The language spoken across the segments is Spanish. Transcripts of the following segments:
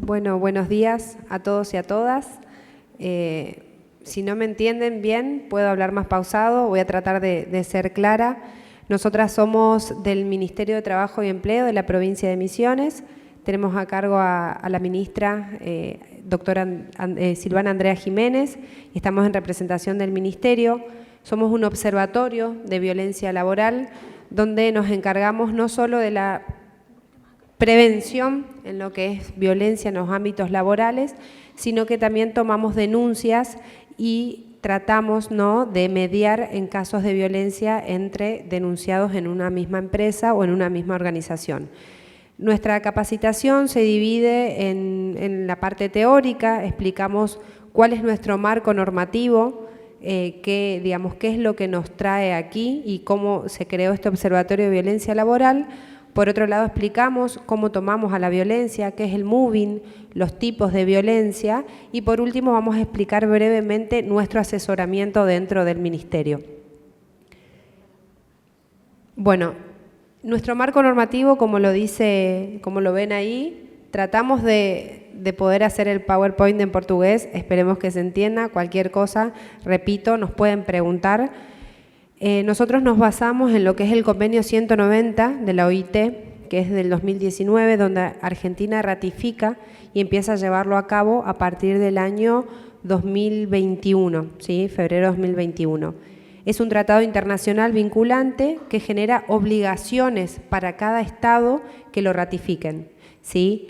Bueno, buenos días a todos y a todas. Si no me entienden bien, puedo hablar más pausado, voy a tratar de ser clara. Nosotras somos del Ministerio de Trabajo y Empleo de la provincia de Misiones. Tenemos a cargo a la ministra, doctora Silvana Andrea Jiménez, y estamos en representación del Ministerio. Somos un observatorio de violencia laboral donde nos encargamos no solo de la prevención en lo que es violencia en los ámbitos laborales, sino que también tomamos denuncias y tratamos de mediar en casos de violencia entre denunciados en una misma empresa o en una misma organización. Nuestra capacitación se divide en la parte teórica, explicamos cuál es nuestro marco normativo, qué es lo que nos trae aquí y cómo se creó este Observatorio de Violencia Laboral. Por otro lado, explicamos cómo tomamos a la violencia, qué es el moving, los tipos de violencia y por último vamos a explicar brevemente nuestro asesoramiento dentro del Ministerio. Bueno, nuestro marco normativo, como lo ven ahí, tratamos de poder hacer el PowerPoint en portugués, esperemos que se entienda, cualquier cosa, repito, nos pueden preguntar. Nosotros nos basamos en lo que es el convenio 190 de la OIT, que es del 2019, donde Argentina ratifica y empieza a llevarlo a cabo a partir del año 2021, ¿sí? Febrero 2021. Es un tratado internacional vinculante que genera obligaciones para cada Estado que lo ratifiquen, ¿sí?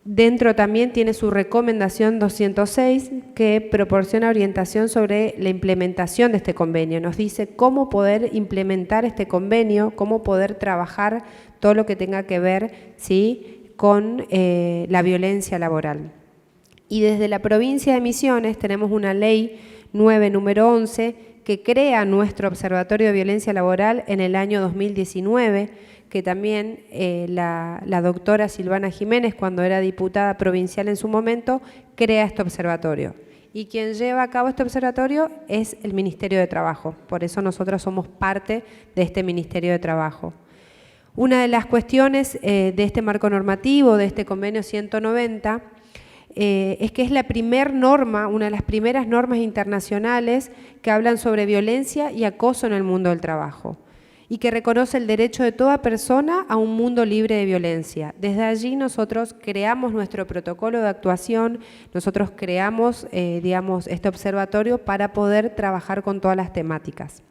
Dentro también tiene su recomendación 206 que proporciona orientación sobre la implementación de este convenio. Nos dice cómo poder implementar este convenio, cómo poder trabajar todo lo que tenga que ver, ¿sí?, con la violencia laboral. Y desde la provincia de Misiones tenemos una ley 9, número 11, que crea nuestro Observatorio de Violencia Laboral en el año 2019, que también la doctora Silvana Jiménez, cuando era diputada provincial en su momento, crea este observatorio. Y quien lleva a cabo este observatorio es el Ministerio de Trabajo, por eso nosotros somos parte de este Ministerio de Trabajo. Una de las cuestiones de este marco normativo, de este convenio 190, es que es la primera norma, una de las primeras normas internacionales que hablan sobre violencia y acoso en el mundo del trabajo y que reconoce el derecho de toda persona a un mundo libre de violencia. Desde allí nosotros creamos nuestro protocolo de actuación, nosotros creamos, este observatorio para poder trabajar con todas las temáticas.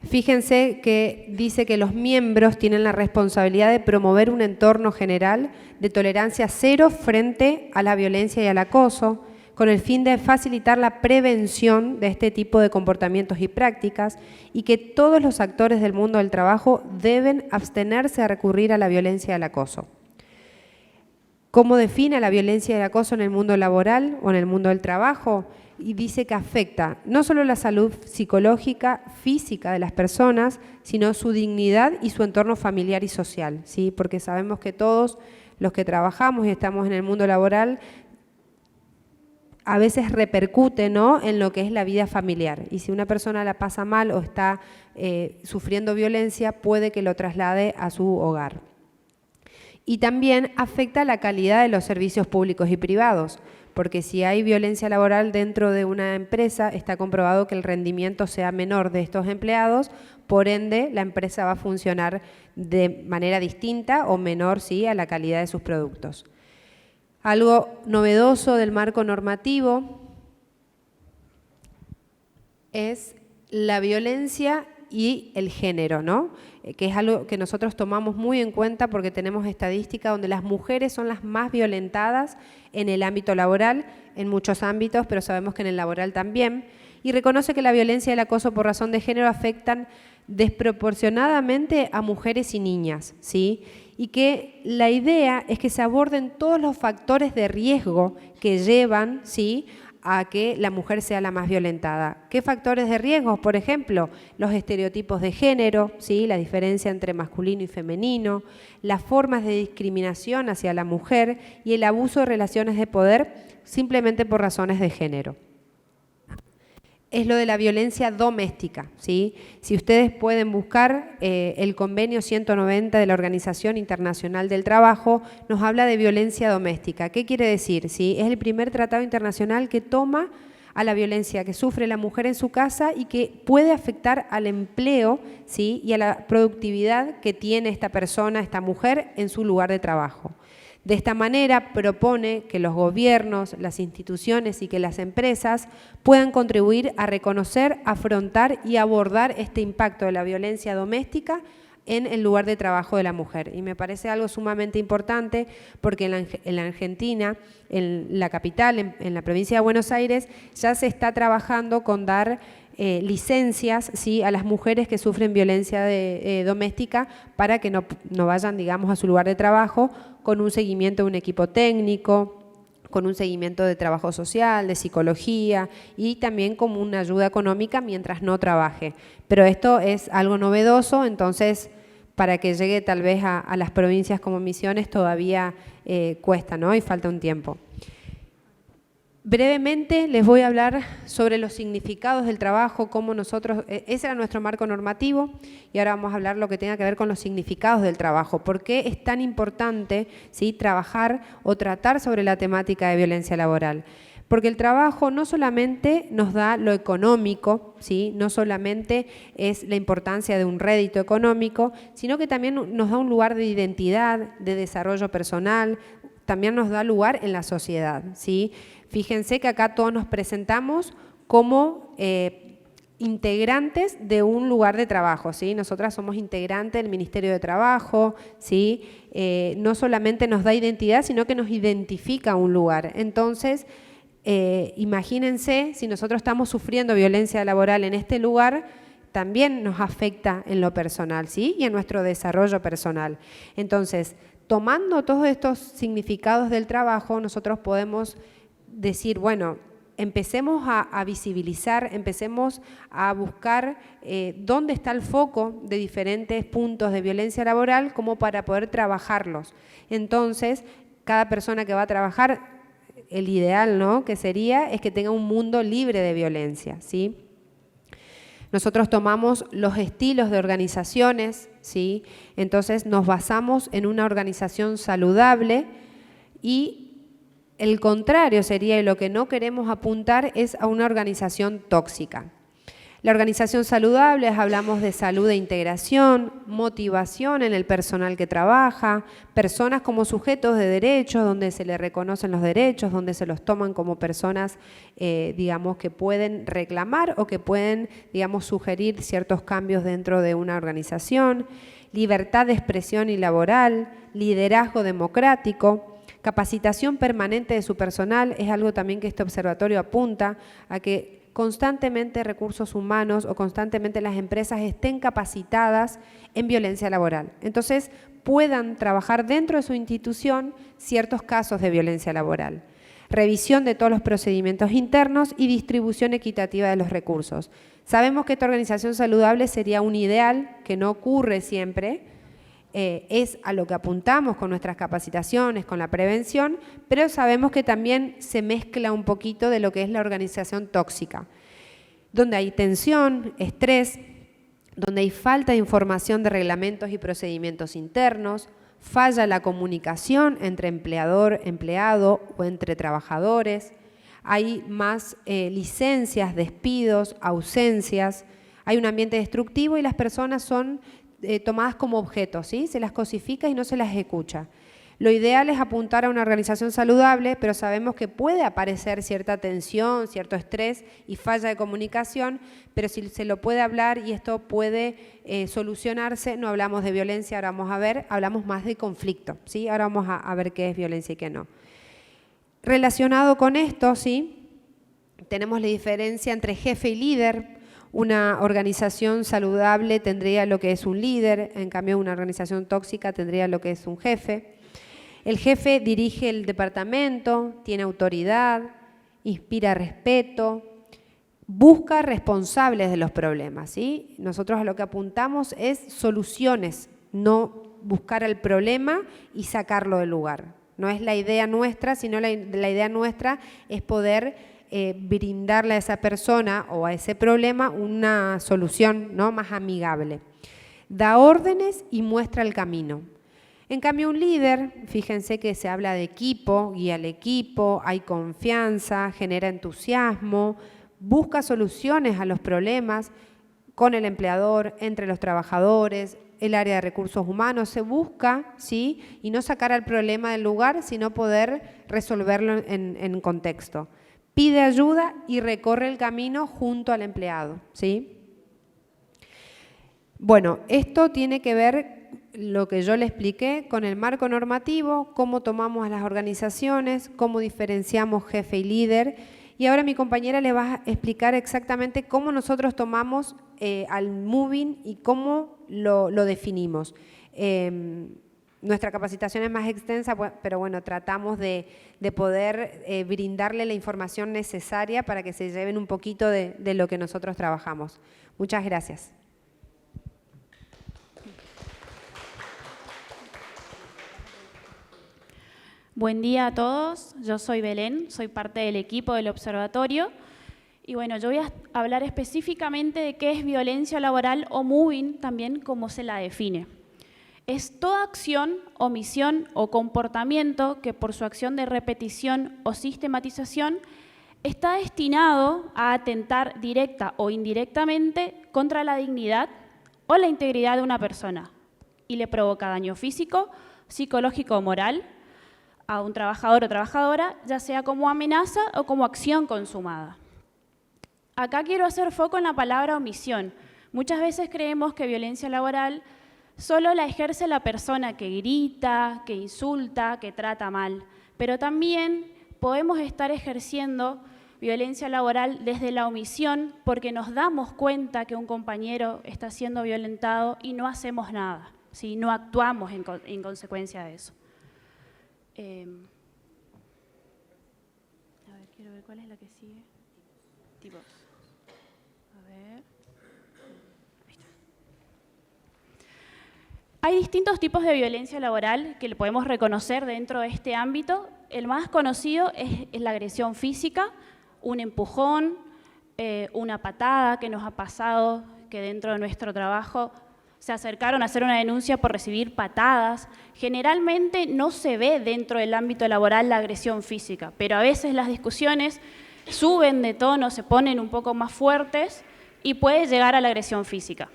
Fíjense que dice que los miembros tienen la responsabilidad de promover un entorno general de tolerancia cero frente a la violencia y al acoso, con el fin de facilitar la prevención de este tipo de comportamientos y prácticas y que todos los actores del mundo del trabajo deben abstenerse a recurrir a la violencia y al acoso. ¿Cómo define la violencia y el acoso en el mundo laboral o en el mundo del trabajo? Y dice que afecta no solo la salud psicológica, física de las personas, sino su dignidad y su entorno familiar y social, ¿sí? Porque sabemos que todos los que trabajamos y estamos en el mundo laboral a veces repercute, en lo que es la vida familiar. Y si una persona la pasa mal o está sufriendo violencia, puede que lo traslade a su hogar. Y también afecta la calidad de los servicios públicos y privados, porque si hay violencia laboral dentro de una empresa, está comprobado que el rendimiento sea menor de estos empleados, por ende la empresa va a funcionar de manera distinta o menor, ¿sí?, a la calidad de sus productos. Algo novedoso del marco normativo es la violencia y el género, que es algo que nosotros tomamos muy en cuenta porque tenemos estadística donde las mujeres son las más violentadas en el ámbito laboral, en muchos ámbitos, pero sabemos que en el laboral también, y reconoce que la violencia y el acoso por razón de género afectan desproporcionadamente a mujeres y niñas, ¿sí?, y que la idea es que se aborden todos los factores de riesgo que llevan, ¿sí?, a que la mujer sea la más violentada. ¿Qué factores de riesgo? Por ejemplo, los estereotipos de género, ¿sí?, la diferencia entre masculino y femenino, las formas de discriminación hacia la mujer y el abuso de relaciones de poder simplemente por razones de género. es lo de la violencia doméstica, ¿sí? Si ustedes pueden buscar el convenio 190 de la Organización Internacional del Trabajo, nos habla de violencia doméstica. ¿Qué quiere decir? ¿Sí? Es el primer tratado internacional que toma a la violencia que sufre la mujer en su casa y que puede afectar al empleo, ¿sí? Y a la productividad que tiene esta persona, esta mujer, en su lugar de trabajo. De esta manera propone que los gobiernos, las instituciones y que las empresas puedan contribuir a reconocer, afrontar y abordar este impacto de la violencia doméstica en el lugar de trabajo de la mujer. Y me parece algo sumamente importante porque en la Argentina, en la capital, en la provincia de Buenos Aires, ya se está trabajando con dar licencias, ¿sí?, a las mujeres que sufren violencia doméstica para que no vayan, digamos, a su lugar de trabajo con un seguimiento de un equipo técnico, con un seguimiento de trabajo social, de psicología y también como una ayuda económica mientras no trabaje. Pero esto es algo novedoso, entonces para que llegue tal vez a las provincias como Misiones todavía cuesta, ¿no? Y falta un tiempo. Brevemente les voy a hablar sobre los significados del trabajo, cómo nosotros, ese era nuestro marco normativo y ahora vamos a hablar lo que tenga que ver con los significados del trabajo. ¿Por qué es tan importante, ¿sí?, trabajar o tratar sobre la temática de violencia laboral? Porque el trabajo no solamente nos da lo económico, ¿sí?, no solamente es la importancia de un rédito económico, sino que también nos da un lugar de identidad, de desarrollo personal, también nos da lugar en la sociedad, ¿sí? Fíjense que acá todos nos presentamos como integrantes de un lugar de trabajo, ¿sí? Nosotras somos integrantes del Ministerio de Trabajo, ¿sí? No solamente nos da identidad, sino que nos identifica un lugar. Entonces, imagínense, si nosotros estamos sufriendo violencia laboral en este lugar, también nos afecta en lo personal, ¿sí?, y en nuestro desarrollo personal. Entonces, tomando todos estos significados del trabajo, nosotros podemos decir, bueno, empecemos a visibilizar, empecemos a buscar dónde está el foco de diferentes puntos de violencia laboral como para poder trabajarlos. Entonces, cada persona que va a trabajar, el ideal, ¿no?, que sería es que tenga un mundo libre de violencia, ¿sí? Nosotros tomamos los estilos de organizaciones, ¿sí? Entonces nos basamos en una organización saludable y el contrario sería, y lo que no queremos apuntar es a una organización tóxica. La organización saludable, hablamos de salud e integración, motivación en el personal que trabaja, personas como sujetos de derechos, donde se les reconocen los derechos, donde se los toman como personas, digamos, que pueden reclamar o que pueden, digamos, sugerir ciertos cambios dentro de una organización, libertad de expresión y laboral, liderazgo democrático, capacitación permanente de su personal, es algo también que este observatorio apunta a que constantemente recursos humanos o constantemente las empresas estén capacitadas en violencia laboral. Entonces, puedan trabajar dentro de su institución ciertos casos de violencia laboral. Revisión de todos los procedimientos internos y distribución equitativa de los recursos. Sabemos que esta organización saludable sería un ideal que no ocurre siempre, es a lo que apuntamos con nuestras capacitaciones, con la prevención, pero sabemos que también se mezcla un poquito de lo que es la organización tóxica, donde hay tensión, estrés, donde hay falta de información de reglamentos y procedimientos internos, falla la comunicación entre empleador, empleado o entre trabajadores, hay más licencias, despidos, ausencias, hay un ambiente destructivo y las personas son tomadas como objetos, ¿sí? Se las cosifica y no se las escucha. Lo ideal es apuntar a una organización saludable, pero sabemos que puede aparecer cierta tensión, cierto estrés y falla de comunicación, pero si se lo puede hablar y esto puede solucionarse, no hablamos de violencia, ahora vamos a ver, hablamos más de conflicto, ¿sí? Ahora vamos a ver qué es violencia y qué no. Relacionado con esto, ¿sí?, tenemos la diferencia entre jefe y líder. Una organización saludable tendría lo que es un líder, en cambio una organización tóxica tendría lo que es un jefe. El jefe dirige el departamento, tiene autoridad, inspira respeto, busca responsables de los problemas, ¿sí? Nosotros a lo que apuntamos es soluciones, no buscar el problema y sacarlo del lugar. No es la idea nuestra, sino la idea nuestra es poder brindarle a esa persona o a ese problema una solución, ¿no?, más amigable. Da órdenes y muestra el camino. En cambio, un líder, fíjense que se habla de equipo, guía al equipo, hay confianza, genera entusiasmo, busca soluciones a los problemas con el empleador, entre los trabajadores, el área de recursos humanos, se busca, ¿sí?, y no sacar al problema del lugar, sino poder resolverlo en contexto. Pide ayuda y recorre el camino junto al empleado, ¿sí? Bueno, esto tiene que ver, lo que yo le expliqué, con el marco normativo, cómo tomamos a las organizaciones, cómo diferenciamos jefe y líder. Y ahora mi compañera le va a explicar exactamente cómo nosotros tomamos al moving y cómo lo definimos. Nuestra capacitación es más extensa, pero bueno, tratamos de poder brindarle la información necesaria para que se lleven un poquito de lo que nosotros trabajamos. Muchas gracias. Buen día a todos, yo soy Belén, soy parte del equipo del observatorio y bueno, yo voy a hablar específicamente de qué es violencia laboral o moving, también cómo se la define. Es toda acción, omisión o comportamiento que por su acción de repetición o sistematización está destinado a atentar directa o indirectamente contra la dignidad o la integridad de una persona y le provoca daño físico, psicológico o moral a un trabajador o trabajadora, ya sea como amenaza o como acción consumada. Acá quiero hacer foco en la palabra omisión. Muchas veces creemos que violencia laboral solo la ejerce la persona que grita, que insulta, que trata mal, pero también podemos estar ejerciendo violencia laboral desde la omisión porque nos damos cuenta que un compañero está siendo violentado y no hacemos nada, ¿sí? No actuamos en consecuencia de eso. A ver, quiero ver cuál es la que sigue. Tipos. A ver. Ahí está. Hay distintos tipos de violencia laboral que le podemos reconocer dentro de este ámbito. El más conocido es la agresión física, un empujón, una patada que nos ha pasado, que dentro de nuestro trabajo se acercaron a hacer una denuncia por recibir patadas. Generalmente no se ve dentro del ámbito laboral la agresión física, pero a veces las discusiones suben de tono, se ponen un poco más fuertes y puede llegar a la agresión física.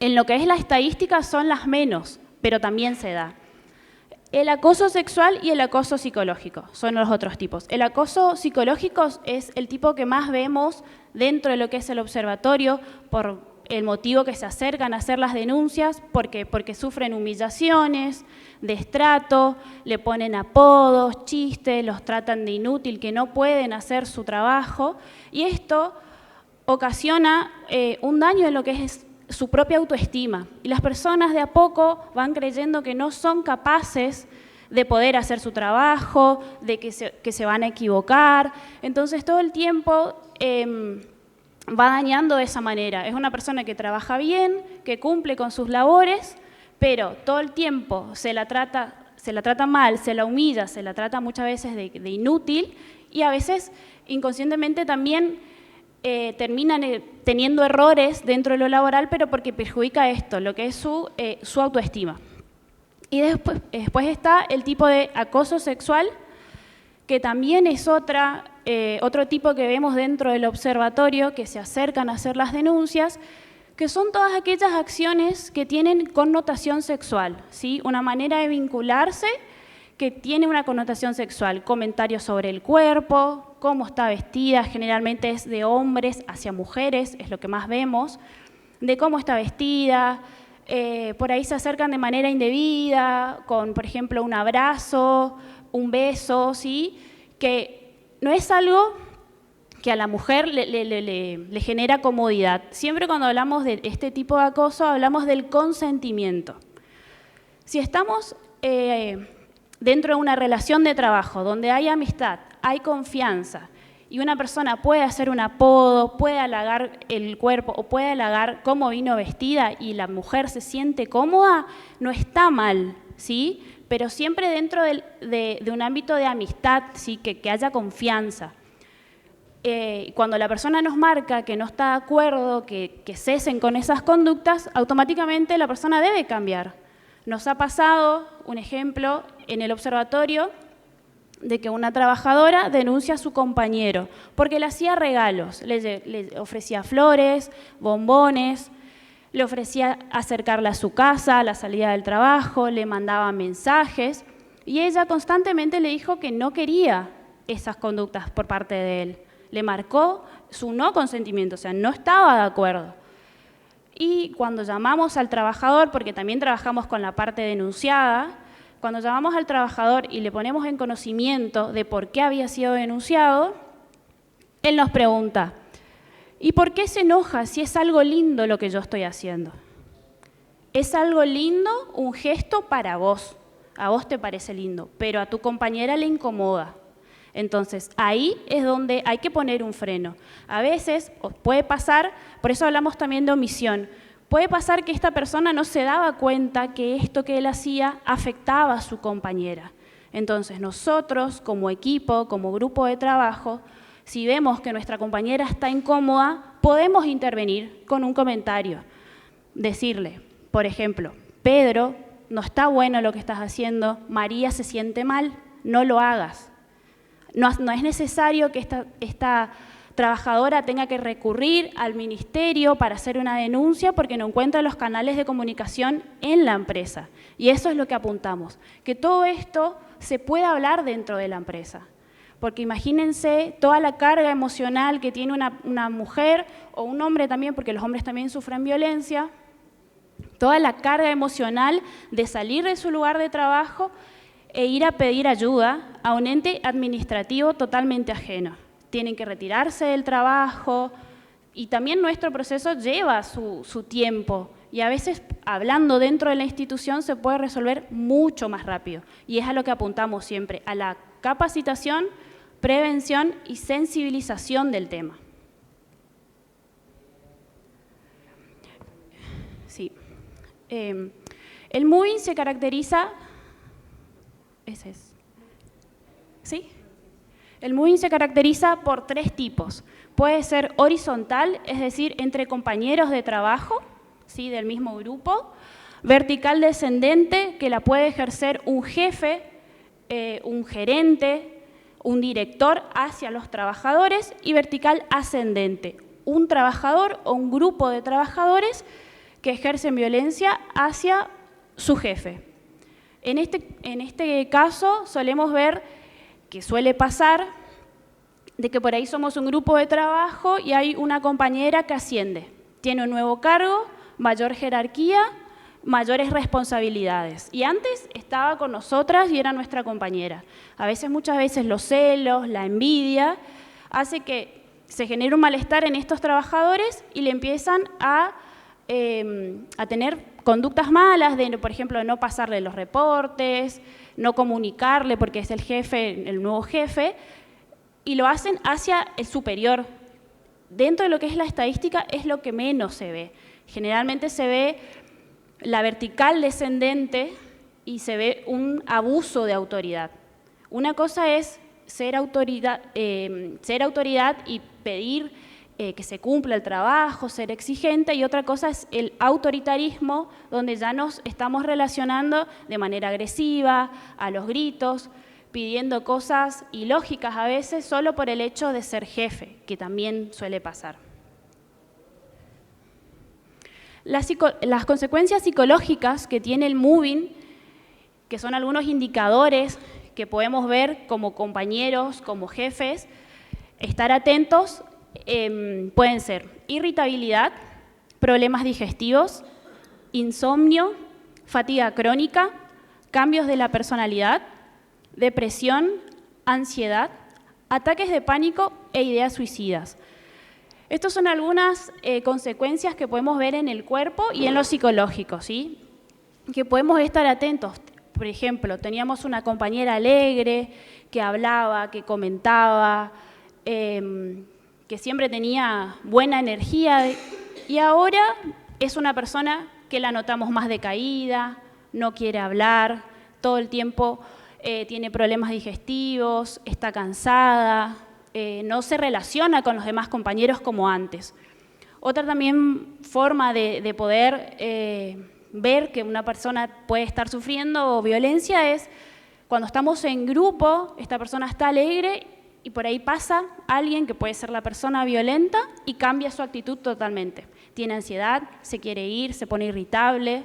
En lo que es la estadística son las menos, pero también se da. El acoso sexual y el acoso psicológico son los otros tipos. El acoso psicológico es el tipo que más vemos dentro de lo que es el observatorio por el motivo que se acercan a hacer las denuncias, porque sufren humillaciones, destrato, le ponen apodos, chistes, los tratan de inútil, que no pueden hacer su trabajo, y esto ocasiona un daño en lo que es su propia autoestima. Y las personas de a poco van creyendo que no son capaces de poder hacer su trabajo, de que se van a equivocar. Entonces todo el tiempo va dañando de esa manera. Es una persona que trabaja bien, que cumple con sus labores, pero todo el tiempo se la trata mal, se la humilla, se la trata muchas veces de inútil y a veces inconscientemente también terminan teniendo errores dentro de lo laboral, pero porque perjudica esto, lo que es su autoestima. Y después está el tipo de acoso sexual, que también es otro tipo que vemos dentro del observatorio, que se acercan a hacer las denuncias, que son todas aquellas acciones que tienen connotación sexual, ¿sí? Una manera de vincularse que tiene una connotación sexual, comentarios sobre el cuerpo, cómo está vestida, generalmente es de hombres hacia mujeres, es lo que más vemos, de cómo está vestida, por ahí se acercan de manera indebida, con, por ejemplo, un abrazo, un beso, ¿sí? Que no es algo que a la mujer le genera comodidad. Siempre cuando hablamos de este tipo de acoso, hablamos del consentimiento. Si estamos dentro de una relación de trabajo donde hay amistad, hay confianza, y una persona puede hacer un apodo, puede halagar el cuerpo o puede halagar cómo vino vestida y la mujer se siente cómoda, no está mal, ¿sí? Pero siempre dentro de un ámbito de amistad, ¿sí? Que haya confianza. Cuando la persona nos marca que no está de acuerdo, que cesen con esas conductas, automáticamente la persona debe cambiar. Nos ha pasado, un ejemplo, en el observatorio, de que una trabajadora denuncia a su compañero porque le hacía regalos, le ofrecía flores, bombones, le ofrecía acercarla a su casa a la salida del trabajo, le mandaba mensajes y ella constantemente le dijo que no quería esas conductas por parte de él. Le marcó su no consentimiento, o sea, no estaba de acuerdo. Y cuando llamamos al trabajador, porque también trabajamos con la parte denunciada, cuando llamamos al trabajador y le ponemos en conocimiento de por qué había sido denunciado, él nos pregunta, ¿y por qué se enoja si es algo lindo lo que yo estoy haciendo? Es algo lindo, un gesto para vos. A vos te parece lindo, pero a tu compañera le incomoda. Entonces, ahí es donde hay que poner un freno. A veces puede pasar, por eso hablamos también de omisión, puede pasar que esta persona no se daba cuenta que esto que él hacía afectaba a su compañera. Entonces, nosotros como equipo, como grupo de trabajo, si vemos que nuestra compañera está incómoda, podemos intervenir con un comentario. Decirle, por ejemplo, Pedro, no está bueno lo que estás haciendo, María se siente mal, no lo hagas. No es necesario que esta trabajadora tenga que recurrir al ministerio para hacer una denuncia porque no encuentra los canales de comunicación en la empresa. Y eso es lo que apuntamos, que todo esto se pueda hablar dentro de la empresa. Porque imagínense toda la carga emocional que tiene una mujer o un hombre también, porque los hombres también sufren violencia, toda la carga emocional de salir de su lugar de trabajo e ir a pedir ayuda a un ente administrativo totalmente ajeno. Tienen que retirarse del trabajo y también nuestro proceso lleva su tiempo y a veces hablando dentro de la institución se puede resolver mucho más rápido y es a lo que apuntamos siempre, a la capacitación, prevención y sensibilización del tema. Sí. El moving se caracteriza... Ese es. ¿Sí? El moving se caracteriza por 3 tipos. Puede ser horizontal, es decir, entre compañeros de trabajo, ¿sí? Del mismo grupo. Vertical descendente, que la puede ejercer un jefe, un gerente, un director hacia los trabajadores. Y vertical ascendente, un trabajador o un grupo de trabajadores que ejercen violencia hacia su jefe. En este caso solemos ver que suele pasar de que por ahí somos un grupo de trabajo y hay una compañera que asciende, tiene un nuevo cargo, mayor jerarquía, mayores responsabilidades. Y antes estaba con nosotras y era nuestra compañera. Muchas veces los celos, la envidia, hace que se genere un malestar en estos trabajadores y le empiezan a tener conductas malas, por ejemplo, no pasarle los reportes, no comunicarle porque es el jefe, el nuevo jefe, y lo hacen hacia el superior. Dentro de lo que es la estadística es lo que menos se ve. Generalmente se ve la vertical descendente y se ve un abuso de autoridad. Una cosa es ser autoridad y pedir que se cumpla el trabajo, ser exigente, y otra cosa es el autoritarismo, donde ya nos estamos relacionando de manera agresiva, a los gritos, pidiendo cosas ilógicas a veces solo por el hecho de ser jefe, que también suele pasar. Las consecuencias psicológicas que tiene el moving, que son algunos indicadores que podemos ver como compañeros, como jefes, estar atentos, pueden ser irritabilidad, problemas digestivos, insomnio, fatiga crónica, cambios de la personalidad, depresión, ansiedad, ataques de pánico e ideas suicidas. Estas son algunas consecuencias que podemos ver en el cuerpo y en lo psicológico, ¿sí? Que podemos estar atentos. Por ejemplo, teníamos una compañera alegre, que hablaba, que comentaba, que siempre tenía buena energía, y ahora es una persona que la notamos más decaída, no quiere hablar, todo el tiempo tiene problemas digestivos, está cansada, no se relaciona con los demás compañeros como antes. Otra también forma de poder ver que una persona puede estar sufriendo violencia es cuando estamos en grupo, esta persona está alegre y por ahí pasa alguien que puede ser la persona violenta y cambia su actitud totalmente. Tiene ansiedad, se quiere ir, se pone irritable,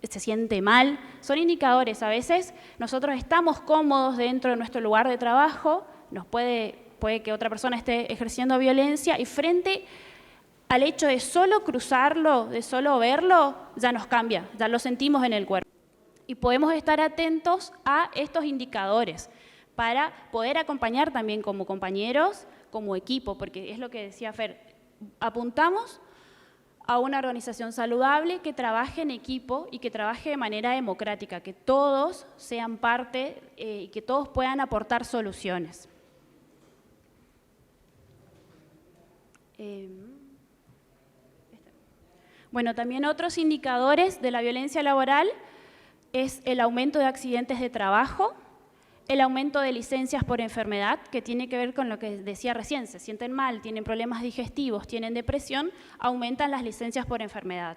se siente mal. Son indicadores. A veces nosotros estamos cómodos dentro de nuestro lugar de trabajo, puede que otra persona esté ejerciendo violencia y frente al hecho de solo cruzarlo, de solo verlo, ya nos cambia, ya lo sentimos en el cuerpo. Y podemos estar atentos a estos indicadores para poder acompañar también como compañeros, como equipo, porque es lo que decía Fer, apuntamos a una organización saludable que trabaje en equipo y que trabaje de manera democrática, que todos sean parte y que todos puedan aportar soluciones. Bueno, también otros indicadores de la violencia laboral es el aumento de accidentes de trabajo, el aumento de licencias por enfermedad, que tiene que ver con lo que decía recién, se sienten mal, tienen problemas digestivos, tienen depresión, aumentan las licencias por enfermedad.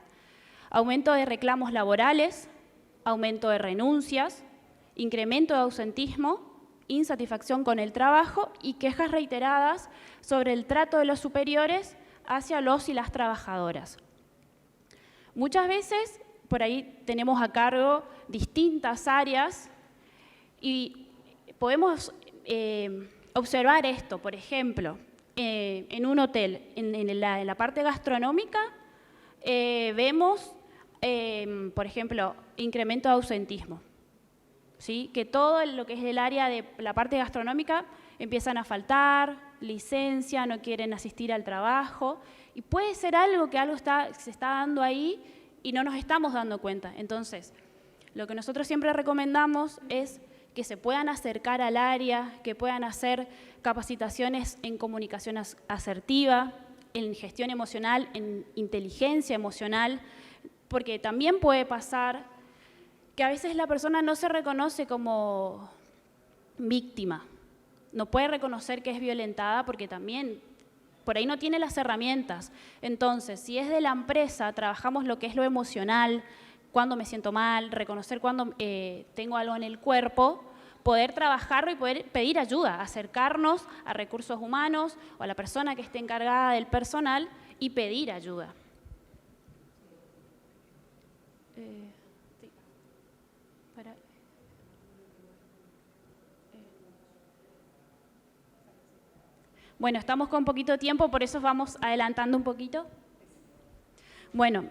Aumento de reclamos laborales, aumento de renuncias, incremento de ausentismo, insatisfacción con el trabajo y quejas reiteradas sobre el trato de los superiores hacia los y las trabajadoras. Muchas veces por ahí tenemos a cargo distintas áreas y podemos observar esto, por ejemplo, en un hotel, en la parte gastronómica, vemos, por ejemplo, incremento de ausentismo, ¿sí? Que todo lo que es el área de la parte gastronómica empiezan a faltar, licencia, no quieren asistir al trabajo, y puede ser algo que se está dando ahí y no nos estamos dando cuenta. Entonces, lo que nosotros siempre recomendamos es que se puedan acercar al área, que puedan hacer capacitaciones en comunicación asertiva, en gestión emocional, en inteligencia emocional, porque también puede pasar que a veces la persona no se reconoce como víctima, no puede reconocer que es violentada porque también por ahí no tiene las herramientas. Entonces, si es de la empresa, trabajamos lo que es lo emocional, cuando me siento mal, reconocer cuando tengo algo en el cuerpo, poder trabajarlo y poder pedir ayuda, acercarnos a recursos humanos o a la persona que esté encargada del personal y pedir ayuda. Bueno, estamos con poquito tiempo, por eso vamos adelantando un poquito. Bueno,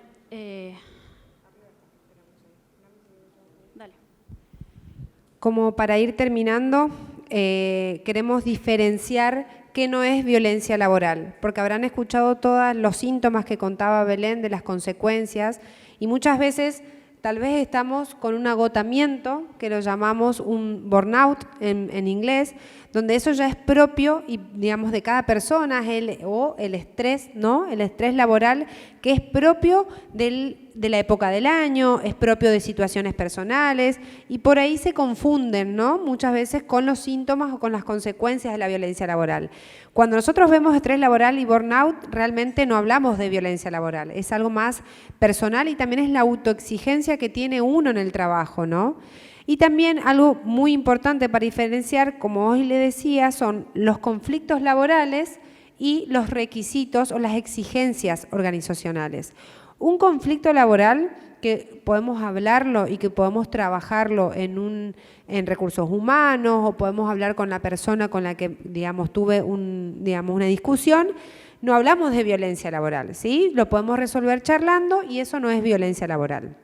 dale. Como para ir terminando, queremos diferenciar qué no es violencia laboral, porque habrán escuchado todos los síntomas que contaba Belén de las consecuencias y muchas veces tal vez estamos con un agotamiento, que lo llamamos un burnout en inglés, donde eso ya es propio y digamos de cada persona, o el estrés, ¿no? El estrés laboral que es propio de la época del año, es propio de situaciones personales y por ahí se confunden, ¿no? Muchas veces con los síntomas o con las consecuencias de la violencia laboral. Cuando nosotros vemos estrés laboral y burnout, realmente no hablamos de violencia laboral, es algo más personal y también es la autoexigencia que tiene uno en el trabajo, ¿no? Y también algo muy importante para diferenciar, como hoy le decía, son los conflictos laborales y los requisitos o las exigencias organizacionales. Un conflicto laboral que podemos hablarlo y que podemos trabajarlo en recursos humanos o podemos hablar con la persona con la que, digamos, tuve una discusión, no hablamos de violencia laboral, ¿sí? Lo podemos resolver charlando y eso no es violencia laboral.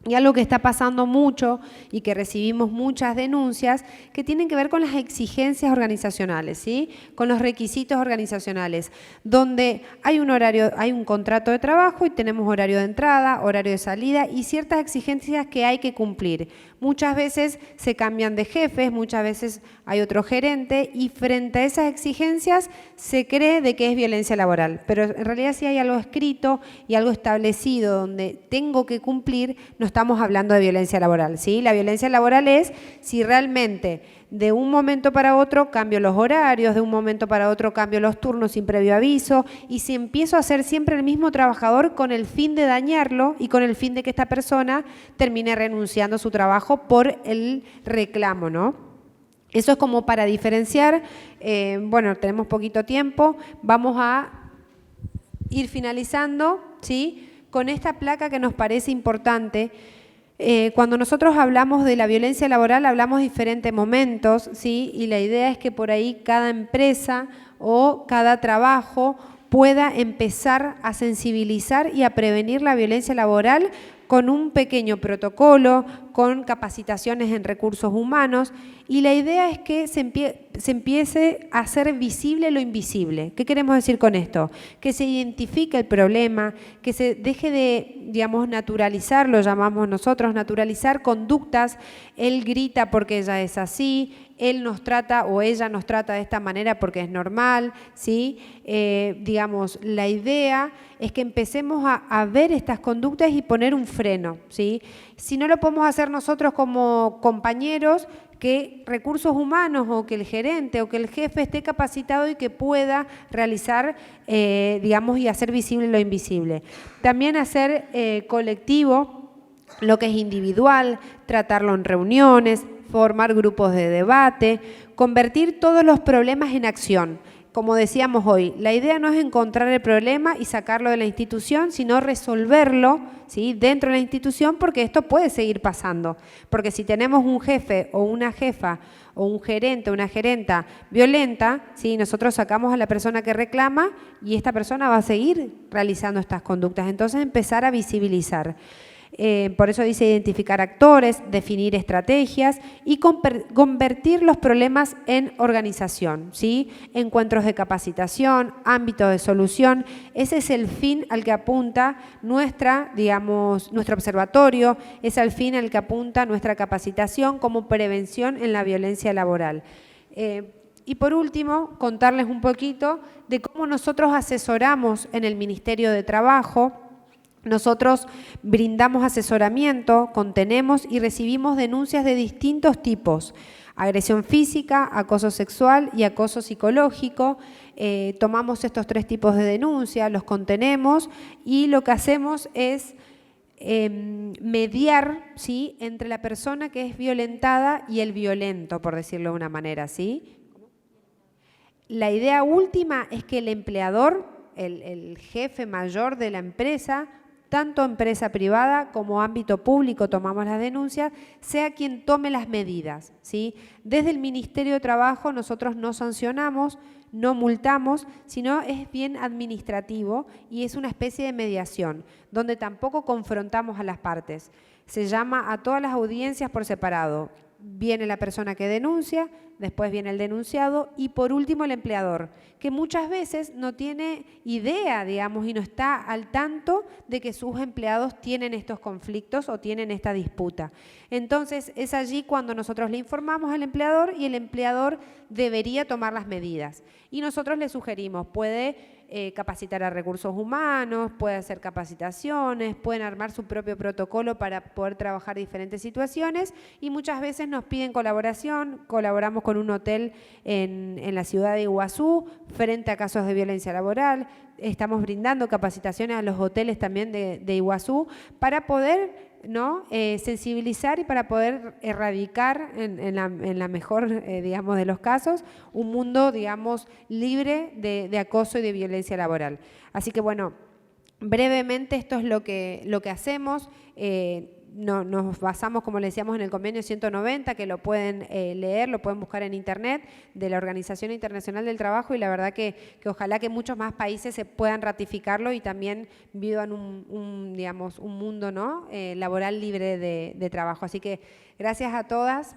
Y algo que está pasando mucho y que recibimos muchas denuncias que tienen que ver con las exigencias organizacionales, ¿sí? Con los requisitos organizacionales, donde hay un horario, hay un contrato de trabajo y tenemos horario de entrada, horario de salida y ciertas exigencias que hay que cumplir. Muchas veces se cambian de jefes, muchas veces hay otro gerente y frente a esas exigencias se cree de que es violencia laboral, pero en realidad si hay algo escrito y algo establecido donde tengo que cumplir, no estamos hablando de violencia laboral, ¿sí? La violencia laboral es si realmente de un momento para otro cambio los horarios, de un momento para otro cambio los turnos sin previo aviso, y si empiezo a ser siempre el mismo trabajador con el fin de dañarlo y con el fin de que esta persona termine renunciando a su trabajo por el reclamo, ¿no? Eso es como para diferenciar. Bueno, tenemos poquito tiempo, vamos a ir finalizando, ¿sí?, con esta placa que nos parece importante. Cuando nosotros hablamos de la violencia laboral, hablamos de diferentes momentos, ¿sí?, y la idea es que por ahí cada empresa o cada trabajo pueda empezar a sensibilizar y a prevenir la violencia laboral con un pequeño protocolo, con capacitaciones en recursos humanos, y la idea es que se empiece a hacer visible lo invisible. ¿Qué queremos decir con esto? Que se identifique el problema, que se deje de, digamos, naturalizar, lo llamamos nosotros, naturalizar conductas. Él grita porque ella es así, él nos trata o ella nos trata de esta manera porque es normal, ¿sí? Digamos, la idea es que empecemos a ver estas conductas y poner un freno, ¿sí? Si no lo podemos hacer nosotros como compañeros, que recursos humanos o que el gerente o que el jefe esté capacitado y que pueda realizar, digamos, y hacer visible lo invisible. También hacer colectivo lo que es individual, tratarlo en reuniones, formar grupos de debate, convertir todos los problemas en acción. Como decíamos hoy, la idea no es encontrar el problema y sacarlo de la institución, sino resolverlo, ¿sí?, dentro de la institución, porque esto puede seguir pasando. Porque si tenemos un jefe o una jefa o un gerente o una gerenta violenta, ¿sí?, nosotros sacamos a la persona que reclama y esta persona va a seguir realizando estas conductas. Entonces, empezar a visibilizar. Por eso dice identificar actores, definir estrategias y convertir los problemas en organización, ¿sí? Encuentros de capacitación, ámbitos de solución. Ese es el fin al que apunta nuestro observatorio, es el fin al que apunta nuestra capacitación como prevención en la violencia laboral. Y por último, contarles un poquito de cómo nosotros asesoramos en el Ministerio de Trabajo. Nosotros brindamos asesoramiento, contenemos y recibimos denuncias de distintos tipos: agresión física, acoso sexual y acoso psicológico. Tomamos estos 3 tipos de denuncias, los contenemos y lo que hacemos es mediar, ¿sí?, entre la persona que es violentada y el violento, por decirlo de una manera, ¿sí? La idea última es que el empleador, el jefe mayor de la empresa, tanto empresa privada como ámbito público tomamos las denuncias, sea quien tome las medidas, ¿sí? Desde el Ministerio de Trabajo nosotros no sancionamos, no multamos, sino es bien administrativo y es una especie de mediación, donde tampoco confrontamos a las partes. Se llama a todas las audiencias por separado. Viene la persona que denuncia, después viene el denunciado y por último el empleador, que muchas veces no tiene idea, digamos, y no está al tanto de que sus empleados tienen estos conflictos o tienen esta disputa. Entonces es allí cuando nosotros le informamos al empleador y el empleador debería tomar las medidas. Y nosotros le sugerimos, puede capacitar a recursos humanos, puede hacer capacitaciones, pueden armar su propio protocolo para poder trabajar diferentes situaciones y muchas veces nos piden colaboración. Colaboramos con un hotel en la ciudad de Iguazú frente a casos de violencia laboral. Estamos brindando capacitaciones a los hoteles también de Iguazú para poder, ¿no?, sensibilizar y para poder erradicar en la mejor, digamos, de los casos, un mundo, digamos, libre de acoso y de violencia laboral. Así que, bueno, brevemente esto es lo que hacemos. Nos basamos, como le decíamos, en el convenio 190, que lo pueden leer, lo pueden buscar en internet, de la Organización Internacional del Trabajo, y la verdad que ojalá que muchos más países se puedan ratificarlo y también vivan digamos, un mundo, ¿no?, laboral libre de trabajo. Así que gracias a todas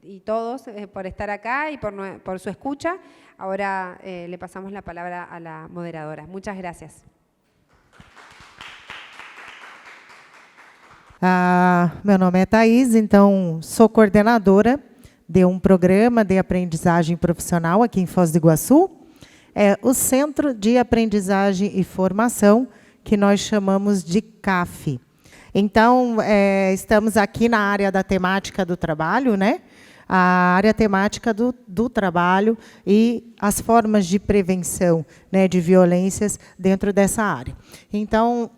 y todos por estar acá y por su escucha. Ahora le pasamos la palabra a la moderadora. Muchas gracias. Meu nome é Thaís, então sou coordenadora de um programa de aprendizagem profissional aqui em Foz do Iguaçu, o Centro de Aprendizagem e Formação, que nós chamamos de CAF. Então, estamos aqui na área da temática do trabalho, né? a área temática do trabalho e as formas de prevenção, né, de violências dentro dessa área. Então,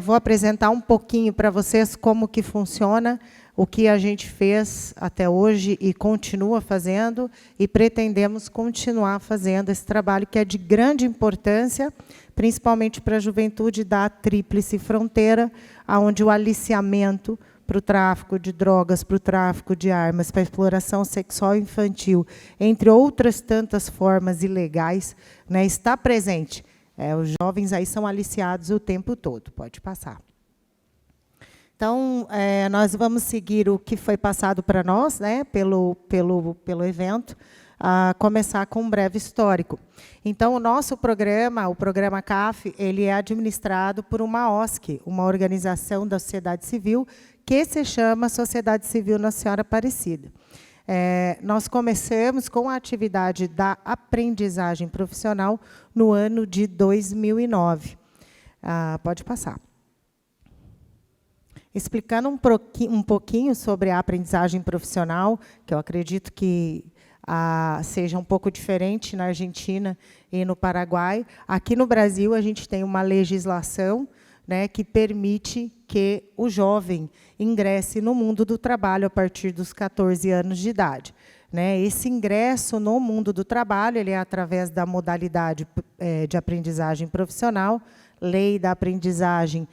vou apresentar um pouquinho para vocês como que funciona, o que a gente fez até hoje e continua fazendo, e pretendemos continuar fazendo esse trabalho que é de grande importância, principalmente para a juventude da Tríplice Fronteira, onde o aliciamento para o tráfico de drogas, para o tráfico de armas, para a exploração sexual infantil, entre outras tantas formas ilegais, né, está presente. Os jovens aí são aliciados o tempo todo. Pode passar. Então, nós vamos seguir o que foi passado para nós, né, pelo evento, a começar com um breve histórico. Então, o nosso programa, o programa CAF, ele é administrado por uma OSC, uma organização da sociedade civil, que se chama Sociedade Civil Nossa Senhora Aparecida. Nós começamos com a atividade da aprendizagem profissional no ano de 2009. Pode passar. Explicando um pouquinho sobre a aprendizagem profissional, que eu acredito que seja um pouco diferente na Argentina e no Paraguai. Aqui no Brasil, a gente tem uma legislação, né, que permite que o jovem ingresse no mundo do trabalho a partir dos 14 anos de idade. Né? Esse ingresso no mundo do trabalho ele é através da modalidade de aprendizagem profissional, Lei da Aprendizagem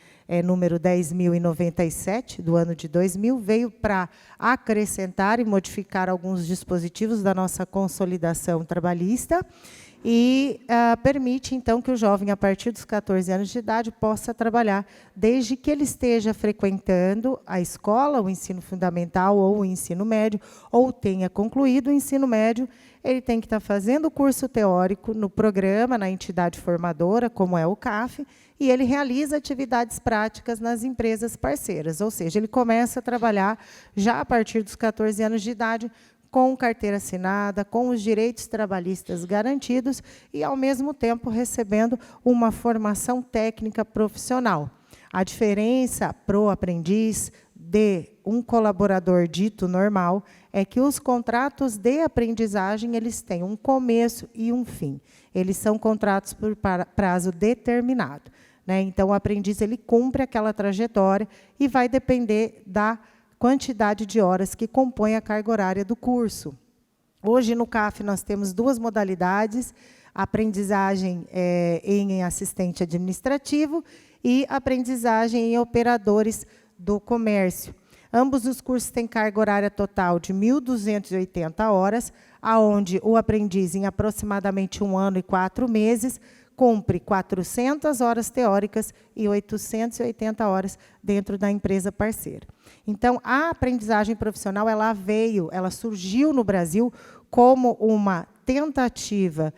número 10.097, do ano de 2000, veio para acrescentar e modificar alguns dispositivos da nossa consolidação trabalhista e permite, então, que o jovem, a partir dos 14 anos de idade, possa trabalhar desde que ele esteja frequentando a escola, o ensino fundamental ou o ensino médio, ou tenha concluído o ensino médio. Ele tem que estar fazendo o curso teórico no programa, na entidade formadora, como é o CAF, e ele realiza atividades práticas nas empresas parceiras, ou seja, ele começa a trabalhar já a partir dos 14 anos de idade, com carteira assinada, com os direitos trabalhistas garantidos e, ao mesmo tempo, recebendo uma formação técnica profissional. A diferença para o aprendiz de um colaborador dito normal é que os contratos de aprendizagem eles têm um começo e um fim. Eles são contratos por prazo determinado. Né? Então, o aprendiz ele cumpre aquela trajetória e vai depender da quantidade de horas que compõe a carga horária do curso. Hoje, no CAF, nós temos duas modalidades, aprendizagem em assistente administrativo e aprendizagem em operadores do comércio. Ambos os cursos têm carga horária total de 1.280 horas, onde o aprendiz, em aproximadamente 1 ano e 4 meses, cumpre 400 horas teóricas e 880 horas dentro da empresa parceira. Então, a aprendizagem profissional ela surgiu no Brasil como uma tentativa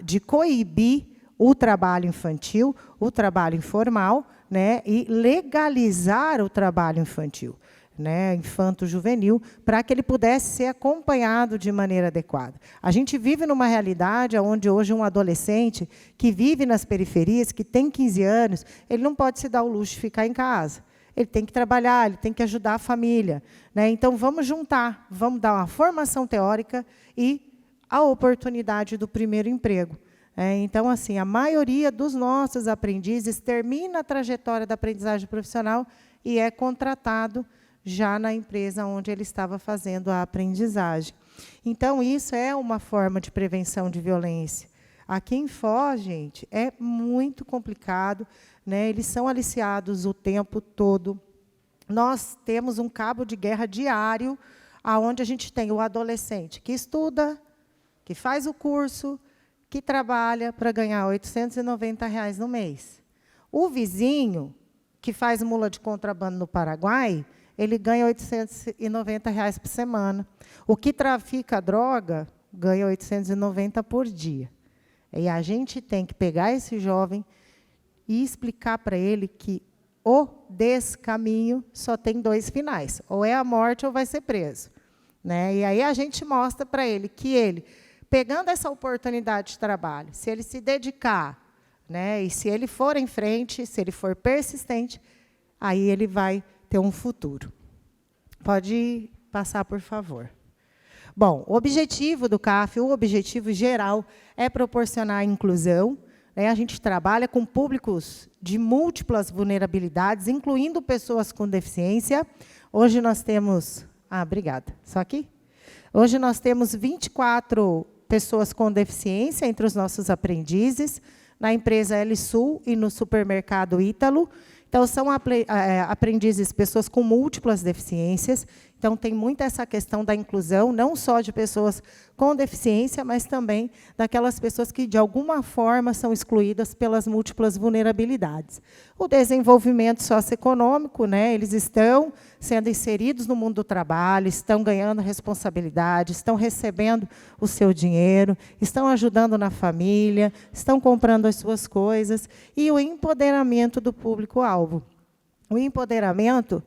de coibir o trabalho infantil, o trabalho informal, né, e legalizar o trabalho infantil, né, infanto-juvenil, para que ele pudesse ser acompanhado de maneira adequada. A gente vive numa realidade onde hoje um adolescente que vive nas periferias, que tem 15 anos, ele não pode se dar o luxo de ficar em casa. Ele tem que trabalhar, ele tem que ajudar a família. Né? Então, vamos juntar, vamos dar uma formação teórica e a oportunidade do primeiro emprego. Então, assim, a maioria dos nossos aprendizes termina a trajetória da aprendizagem profissional e é contratado já na empresa onde ele estava fazendo a aprendizagem. Então, isso é uma forma de prevenção de violência. Aqui em Foz, gente, é muito complicado, né? Eles são aliciados o tempo todo. Nós temos um cabo de guerra diário, onde a gente tem o adolescente que estuda, que faz o curso, que trabalha para ganhar R$ 890 no mês. O vizinho, que faz mula de contrabando no Paraguai, ele ganha R$ 890 por semana. O que trafica droga ganha 890 por dia. E a gente tem que pegar esse jovem e explicar para ele que o descaminho só tem 2 finais. Ou é a morte ou vai ser preso. Né? E aí a gente mostra para ele que ele, pegando essa oportunidade de trabalho, se ele se dedicar, né, e se ele for em frente, se ele for persistente, aí ele vai ter um futuro. Pode passar, por favor. Bom, o objetivo do CAF, o objetivo geral, é proporcionar a inclusão. Né? A gente trabalha com públicos de múltiplas vulnerabilidades, incluindo pessoas com deficiência. Hoje nós temos... obrigada. Só aqui? Hoje nós temos 24 pessoas com deficiência entre os nossos aprendizes, na empresa L-Sul e no supermercado Ítalo. Então, são aprendizes, pessoas com múltiplas deficiências. Então, tem muito essa questão da inclusão, não só de pessoas com deficiência, mas também daquelas pessoas que, de alguma forma, são excluídas pelas múltiplas vulnerabilidades. O desenvolvimento socioeconômico, né, eles estão sendo inseridos no mundo do trabalho, estão ganhando responsabilidade, estão recebendo o seu dinheiro, estão ajudando na família, estão comprando as suas coisas. E o empoderamento do público-alvo. O empoderamento...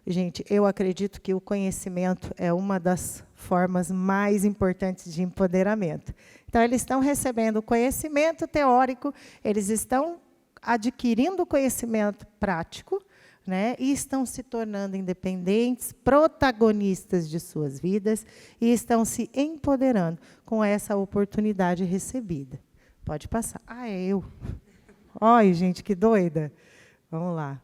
Gente, eu acredito que o conhecimento é uma das formas mais importantes de empoderamento. Então, eles estão recebendo conhecimento teórico, eles estão adquirindo conhecimento prático, né, e estão se tornando independentes, protagonistas de suas vidas, e estão se empoderando com essa oportunidade recebida. Pode passar. É eu. Olha, gente, que doida. Vamos lá.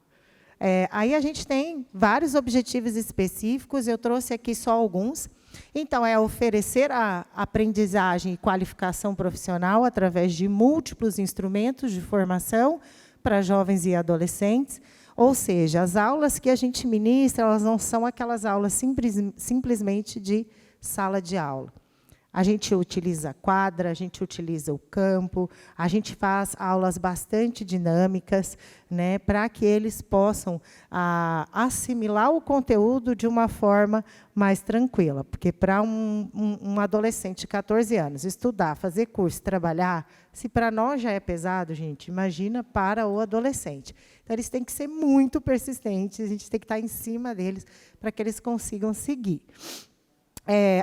Aí a gente tem vários objetivos específicos, eu trouxe aqui só alguns. Então, é oferecer a aprendizagem e qualificação profissional através de múltiplos instrumentos de formação para jovens e adolescentes. Ou seja, as aulas que a gente ministra, elas não são aquelas aulas simplesmente de sala de aula. A gente utiliza a quadra, a gente utiliza o campo, a gente faz aulas bastante dinâmicas, né, para que eles possam assimilar o conteúdo de uma forma mais tranquila. Porque para um adolescente de 14 anos estudar, fazer curso, trabalhar, se para nós já é pesado, gente, imagina para o adolescente. Então, eles têm que ser muito persistentes, a gente tem que estar em cima deles para que eles consigam seguir.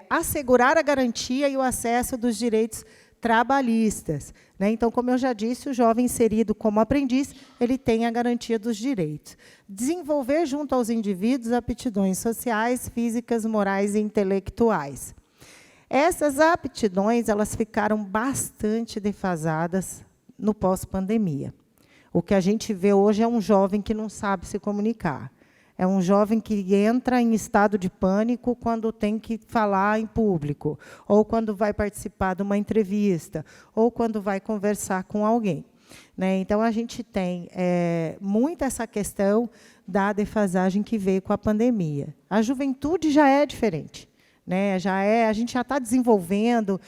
Assegurar a garantia e o acesso dos direitos trabalhistas. Né? Então, como eu já disse, o jovem inserido como aprendiz, ele tem a garantia dos direitos. Desenvolver junto aos indivíduos aptidões sociais, físicas, morais e intelectuais. Essas aptidões, elas ficaram bastante defasadas no pós-pandemia. O que a gente vê hoje é um jovem que não sabe se comunicar. É um jovem que entra em estado de pânico quando tem que falar em público, ou quando vai participar de uma entrevista, ou quando vai conversar com alguém. Né? Então, a gente tem muito essa questão da defasagem que veio com a pandemia. A juventude já é diferente. Né? A gente já está desenvolvendo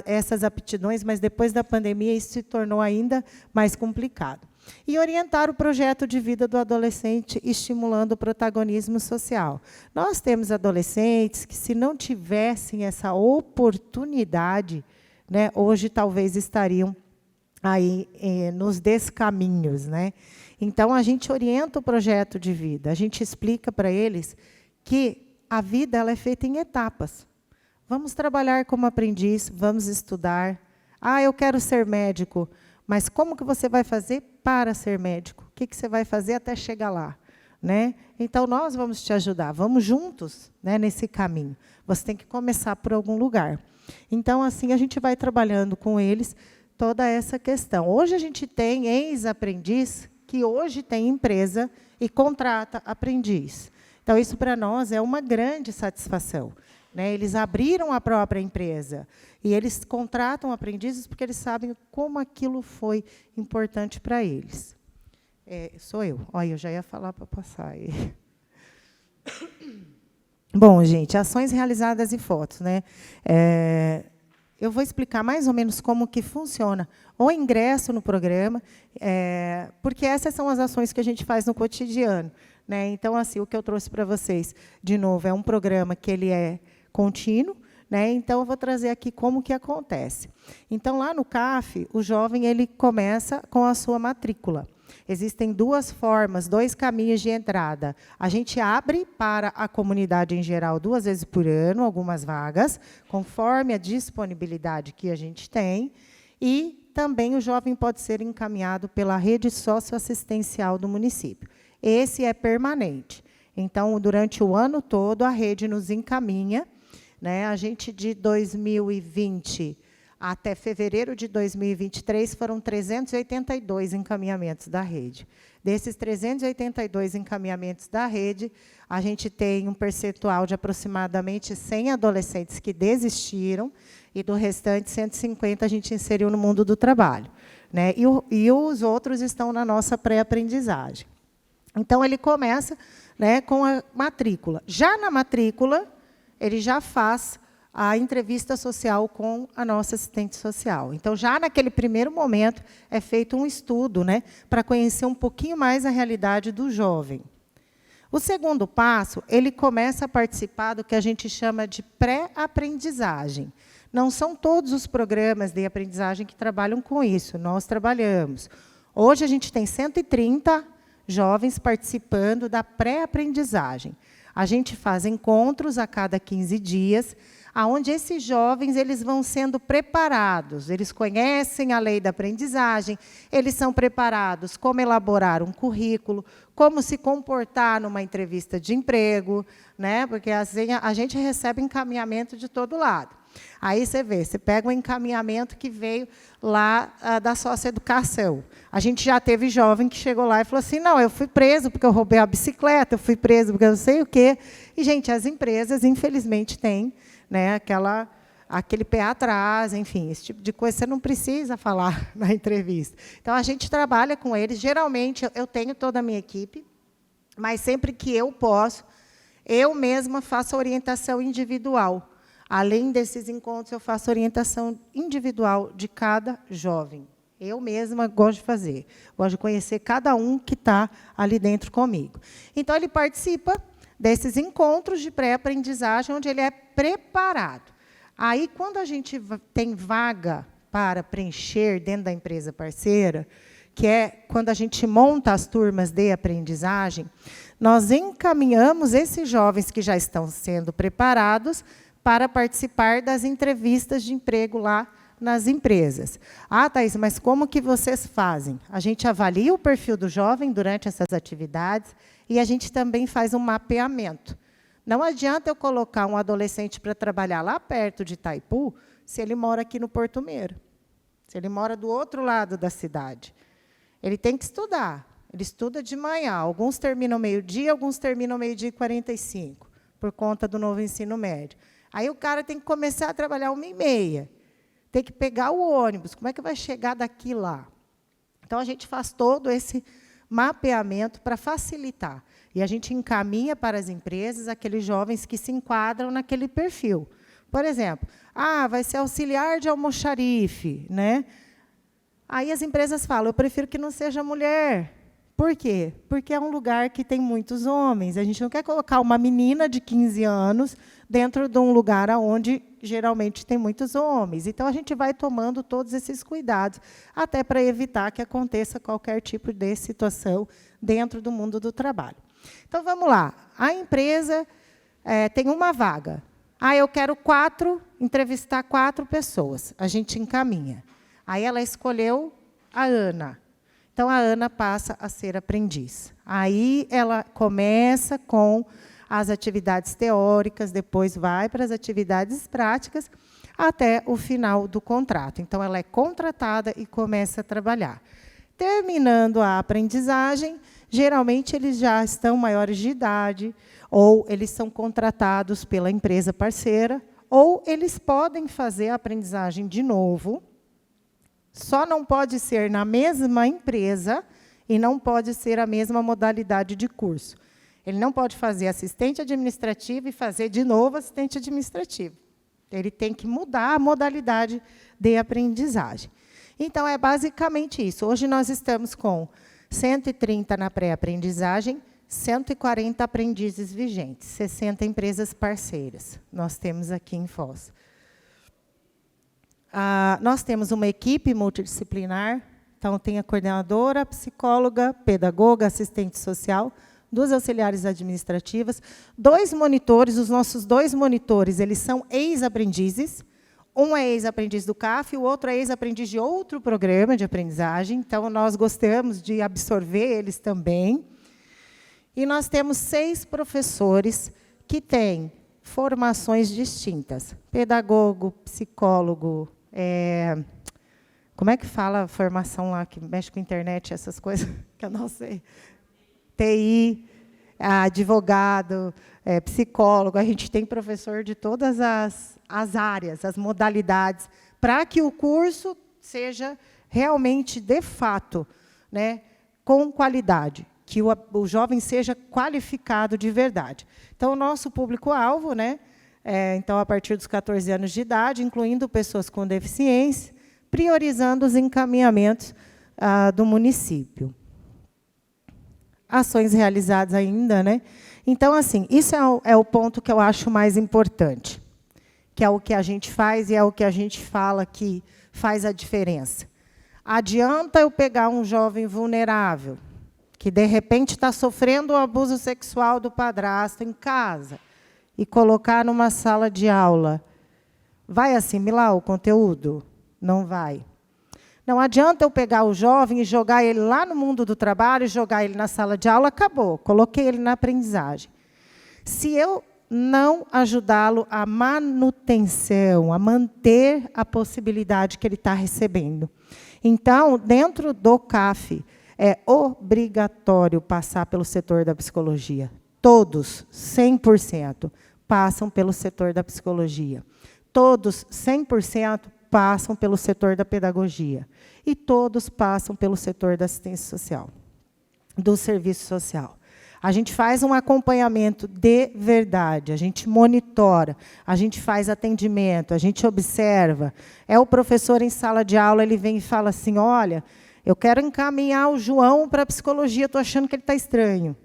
essas aptidões, mas depois da pandemia isso se tornou ainda mais complicado. E orientar o projeto de vida do adolescente, estimulando o protagonismo social. Nós temos adolescentes que, se não tivessem essa oportunidade, né, hoje talvez estariam aí nos descaminhos. Né? Então, a gente orienta o projeto de vida, a gente explica para eles que a vida ela é feita em etapas. Vamos trabalhar como aprendiz, vamos estudar. Eu quero ser médico. Mas como que você vai fazer para ser médico? O que você vai fazer até chegar lá? Né? Então, nós vamos te ajudar. Vamos juntos, né, nesse caminho. Você tem que começar por algum lugar. Então, assim, a gente vai trabalhando com eles toda essa questão. Hoje, a gente tem ex-aprendiz que hoje tem empresa e contrata aprendiz. Então, isso para nós é uma grande satisfação. Né? Eles abriram a própria empresa e eles contratam aprendizes porque eles sabem como aquilo foi importante para eles. Sou eu. Olha, eu já ia falar para passar aí. Bom, gente, ações realizadas e fotos. Né? Eu vou explicar mais ou menos como que funciona o ingresso no programa, porque essas são as ações que a gente faz no cotidiano. Né? Então, assim, o que eu trouxe para vocês, de novo, é um programa que ele é contínuo, né? Então, eu vou trazer aqui como que acontece. Então, lá no CAF, o jovem ele começa com a sua matrícula. Existem duas formas, dois caminhos de entrada. A gente abre para a comunidade em geral 2 vezes por ano, algumas vagas, conforme a disponibilidade que a gente tem, e também o jovem pode ser encaminhado pela rede socioassistencial do município. Esse é permanente. Então, durante o ano todo, a rede nos encaminha né? A gente, de 2020 até fevereiro de 2023, foram 382 encaminhamentos da rede. Desses 382 encaminhamentos da rede, a gente tem um percentual de aproximadamente 100 adolescentes que desistiram, e do restante, 150 a gente inseriu no mundo do trabalho, né? E os outros estão na nossa pré-aprendizagem. Então, ele começa, né, com a matrícula. Já na matrícula, ele já faz a entrevista social com a nossa assistente social. Então, já naquele primeiro momento, é feito um estudo, né, para conhecer um pouquinho mais a realidade do jovem. O segundo passo, ele começa a participar do que a gente chama de pré-aprendizagem. Não são todos os programas de aprendizagem que trabalham com isso, nós trabalhamos. Hoje, a gente tem 130 jovens participando da pré-aprendizagem. A gente faz encontros a cada 15 dias, onde esses jovens eles vão sendo preparados, eles conhecem a lei da aprendizagem, eles são preparados como elaborar um currículo, como se comportar numa entrevista de emprego, né? Porque assim, a gente recebe encaminhamento de todo lado. Aí você vê, você pega um encaminhamento que veio lá da socioeducação. A gente já teve jovem que chegou lá e falou assim, não, eu fui preso porque eu roubei a bicicleta, eu fui preso porque eu não sei o quê. E, gente, as empresas, infelizmente, têm, né, aquele pé atrás, enfim, esse tipo de coisa você não precisa falar na entrevista. Então, a gente trabalha com eles. Geralmente, eu tenho toda a minha equipe, mas sempre que eu posso, eu mesma faço a orientação individual. Além desses encontros, eu faço orientação individual de cada jovem. Eu mesma gosto de fazer. Gosto de conhecer cada um que está ali dentro comigo. Então, ele participa desses encontros de pré-aprendizagem, onde ele é preparado. Aí, quando a gente tem vaga para preencher dentro da empresa parceira, que é quando a gente monta as turmas de aprendizagem, nós encaminhamos esses jovens que já estão sendo preparados para participar das entrevistas de emprego lá nas empresas. Ah, Thaís, mas como que vocês fazem? A gente avalia o perfil do jovem durante essas atividades e a gente também faz um mapeamento. Não adianta eu colocar um adolescente para trabalhar lá perto de Itaipu, se ele mora aqui no Porto Meira, se ele mora do outro lado da cidade. Ele tem que estudar. Ele estuda de manhã. Alguns terminam meio-dia, alguns terminam meio-dia e 45, por conta do novo ensino médio. Aí o cara tem que começar a trabalhar 1h30. Tem que pegar o ônibus. Como é que vai chegar daqui lá? Então, a gente faz todo esse mapeamento para facilitar. E a gente encaminha para as empresas aqueles jovens que se enquadram naquele perfil. Por exemplo, vai ser auxiliar de almoxarife, né? Aí as empresas falam, eu prefiro que não seja mulher. Por quê? Porque é um lugar que tem muitos homens. A gente não quer colocar uma menina de 15 anos dentro de um lugar onde geralmente tem muitos homens. Então, a gente vai tomando todos esses cuidados, até para evitar que aconteça qualquer tipo de situação dentro do mundo do trabalho. Então, vamos lá. A empresa tem uma vaga. Eu quero entrevistar 4 pessoas. A gente encaminha. Aí, ela escolheu a Ana. Então, a Ana passa a ser aprendiz. Aí, ela começa com as atividades teóricas, depois vai para as atividades práticas, até o final do contrato. Então, ela é contratada e começa a trabalhar. Terminando a aprendizagem, geralmente, eles já estão maiores de idade, ou eles são contratados pela empresa parceira, ou eles podem fazer a aprendizagem de novo. Só não pode ser na mesma empresa e não pode ser a mesma modalidade de curso. Ele não pode fazer assistente administrativo e fazer de novo assistente administrativo. Ele tem que mudar a modalidade de aprendizagem. Então, é basicamente isso. Hoje, nós estamos com 130 na pré-aprendizagem, 140 aprendizes vigentes, 60 empresas parceiras. Nós temos aqui em Foz. Nós temos uma equipe multidisciplinar, então tem a coordenadora, a psicóloga, pedagoga, assistente social, 2 auxiliares administrativas, 2 monitores. Os nossos 2 monitores, eles são ex-aprendizes. Um é ex-aprendiz do CAF, o outro é ex-aprendiz de outro programa de aprendizagem. Então, nós gostamos de absorver eles também. E nós temos 6 professores que têm formações distintas. Pedagogo, psicólogo, como é que fala a formação lá que mexe com internet, essas coisas que eu não sei? TI, advogado, psicólogo. A gente tem professor de todas as áreas, as modalidades, para que o curso seja realmente, de fato, né, com qualidade, que o jovem seja qualificado de verdade. Então, o nosso público-alvo, né, então, a partir dos 14 anos de idade, incluindo pessoas com deficiência, priorizando os encaminhamentos do município. Ações realizadas ainda, né? Então, assim, isso é o ponto que eu acho mais importante, que é o que a gente faz e é o que a gente fala que faz a diferença. Adianta eu pegar um jovem vulnerável, que, de repente, está sofrendo o abuso sexual do padrasto em casa, e colocar numa sala de aula. Vai assimilar o conteúdo? Não vai. Não adianta eu pegar o jovem e jogar ele lá no mundo do trabalho, jogar ele na sala de aula, acabou, coloquei ele na aprendizagem. Se eu não ajudá-lo à manutenção, a manter a possibilidade que ele está recebendo. Então, dentro do CAF, é obrigatório passar pelo setor da psicologia. Todos, 100%, passam pelo setor da psicologia. Todos, 100%, passam pelo setor da pedagogia. E todos passam pelo setor da assistência social, do serviço social. A gente faz um acompanhamento de verdade, a gente monitora, a gente faz atendimento, a gente observa. É o professor em sala de aula, ele vem e fala assim, olha, eu quero encaminhar o João para a psicologia, estou achando que ele está estranho.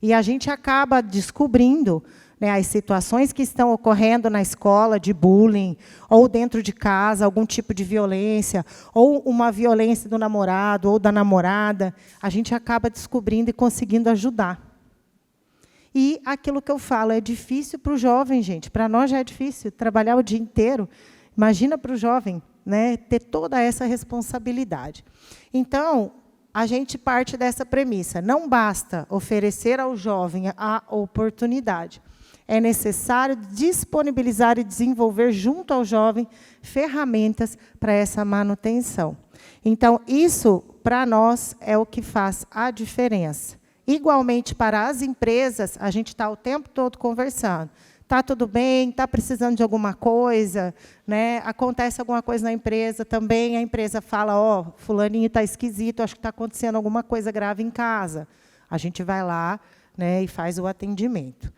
E a gente acaba descobrindo, né, as situações que estão ocorrendo na escola, de bullying, ou dentro de casa, algum tipo de violência, ou uma violência do namorado ou da namorada, a gente acaba descobrindo e conseguindo ajudar. E aquilo que eu falo, é difícil para o jovem, gente. Para nós já é difícil trabalhar o dia inteiro. Imagina para o jovem, né, ter toda essa responsabilidade. Então, a gente parte dessa premissa. Não basta oferecer ao jovem a oportunidade. É necessário disponibilizar e desenvolver junto ao jovem ferramentas para essa manutenção. Então, isso, para nós, é o que faz a diferença. Igualmente, para as empresas, a gente está o tempo todo conversando. Está tudo bem? Está precisando de alguma coisa? Né? Acontece alguma coisa na empresa, também a empresa fala, ó, fulaninho está esquisito, acho que está acontecendo alguma coisa grave em casa. A gente vai lá, né, e faz o atendimento.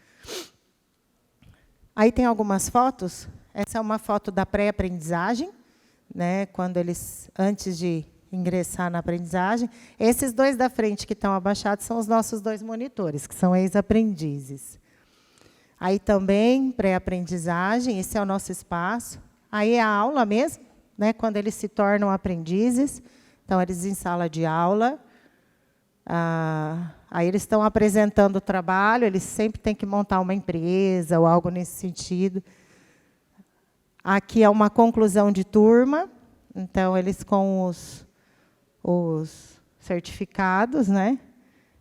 Aí tem algumas fotos. Essa é uma foto da pré-aprendizagem, né, quando eles, antes de ingressar na aprendizagem. Esses dois da frente que estão abaixados são os nossos 2 monitores, que são ex-aprendizes. Aí também, pré-aprendizagem, esse é o nosso espaço. Aí é a aula mesmo, né, quando eles se tornam aprendizes. Então, eles em sala de aula. Aí eles estão apresentando o trabalho, eles sempre têm que montar uma empresa ou algo nesse sentido. Aqui é uma conclusão de turma. Então, eles com os certificados, né?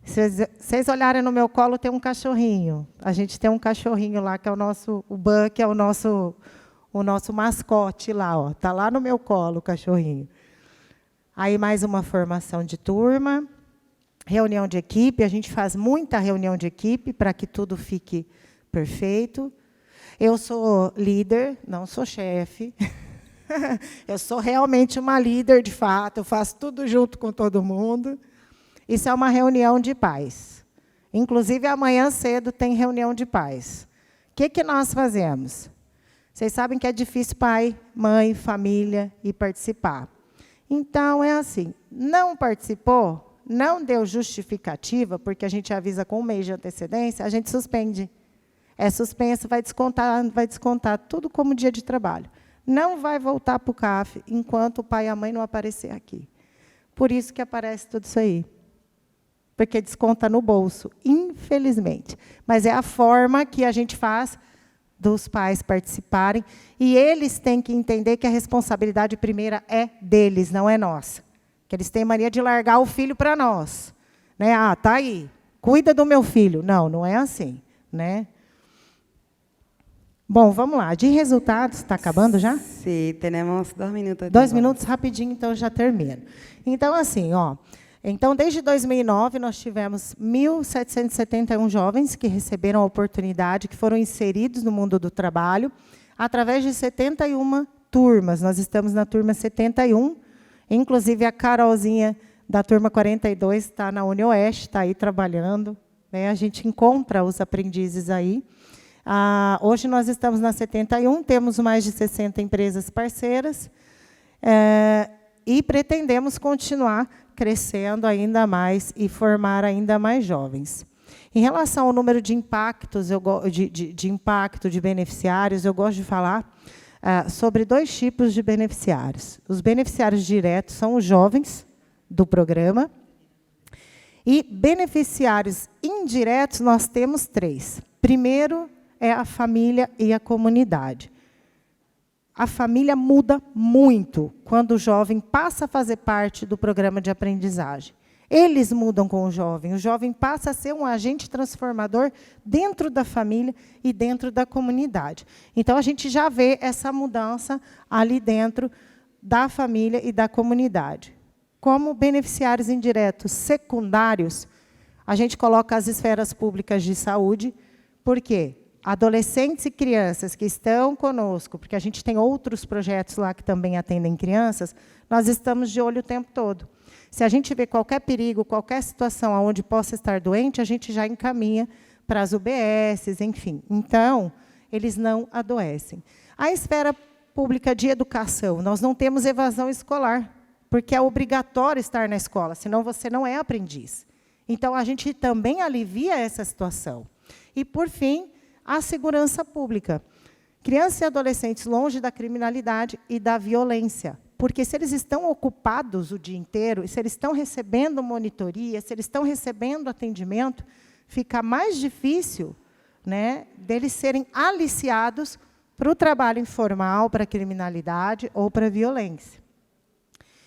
Se vocês olharem no meu colo, tem um cachorrinho. A gente tem um cachorrinho lá, que é o Buck, é o nosso mascote lá. Ó. Está lá no meu colo, o cachorrinho. Aí, mais uma formação de turma. Reunião de equipe. A gente faz muita reunião de equipe para que tudo fique perfeito. Eu sou líder, não sou chefe. Eu sou realmente uma líder, de fato. Eu faço tudo junto com todo mundo. Isso é uma reunião de pais. Inclusive, amanhã cedo tem reunião de pais. O que nós fazemos? Vocês sabem que é difícil pai, mãe, família ir participar. Então, é assim, não participou, não deu justificativa, porque a gente avisa com 1 mês de antecedência, a gente suspende. É suspenso, vai descontar tudo como dia de trabalho. Não vai voltar para o CAF enquanto o pai e a mãe não aparecer aqui. Por isso que aparece tudo isso aí. Porque desconta no bolso, infelizmente. Mas é a forma que a gente faz dos pais participarem. E eles têm que entender que a responsabilidade primeira é deles, não é nossa. Que eles têm mania de largar o filho para nós. Né? Ah, tá aí, cuida do meu filho. Não, não é assim. Né? Bom, vamos lá. De resultados, está acabando já? Sí, tenemos 2 minutos. 2 minutos, rapidinho, então eu já termino. Então, assim, ó, então, desde 2009, nós tivemos 1.771 jovens que receberam a oportunidade, que foram inseridos no mundo do trabalho, através de 71 turmas. Nós estamos na turma 71, inclusive a Carolzinha, da turma 42, está na UniOeste, está aí trabalhando, né? A gente encontra os aprendizes aí. Hoje nós estamos na 71, temos mais de 60 empresas parceiras, e pretendemos continuar crescendo ainda mais e formar ainda mais jovens. Em relação ao número de impactos, de impacto de beneficiários, eu gosto de falar sobre 2 tipos de beneficiários. Os beneficiários diretos são os jovens do programa, e beneficiários indiretos nós temos 3. Primeiro é a família e a comunidade. A família muda muito quando o jovem passa a fazer parte do programa de aprendizagem. Eles mudam com o jovem passa a ser um agente transformador dentro da família e dentro da comunidade. Então, a gente já vê essa mudança ali dentro da família e da comunidade. Como beneficiários indiretos secundários, a gente coloca as esferas públicas de saúde, por quê? Adolescentes e crianças que estão conosco, porque a gente tem outros projetos lá que também atendem crianças, nós estamos de olho o tempo todo. Se a gente vê qualquer perigo, qualquer situação onde possa estar doente, a gente já encaminha para as UBSs, enfim. Então, eles não adoecem. A esfera pública de educação, nós não temos evasão escolar, porque é obrigatório estar na escola, senão você não é aprendiz. Então, a gente também alivia essa situação. E, por fim, a segurança pública. Crianças e adolescentes longe da criminalidade e da violência. Porque se eles estão ocupados o dia inteiro, e se eles estão recebendo monitoria, se eles estão recebendo atendimento, fica mais difícil, né, deles serem aliciados para o trabalho informal, para a criminalidade ou para a violência.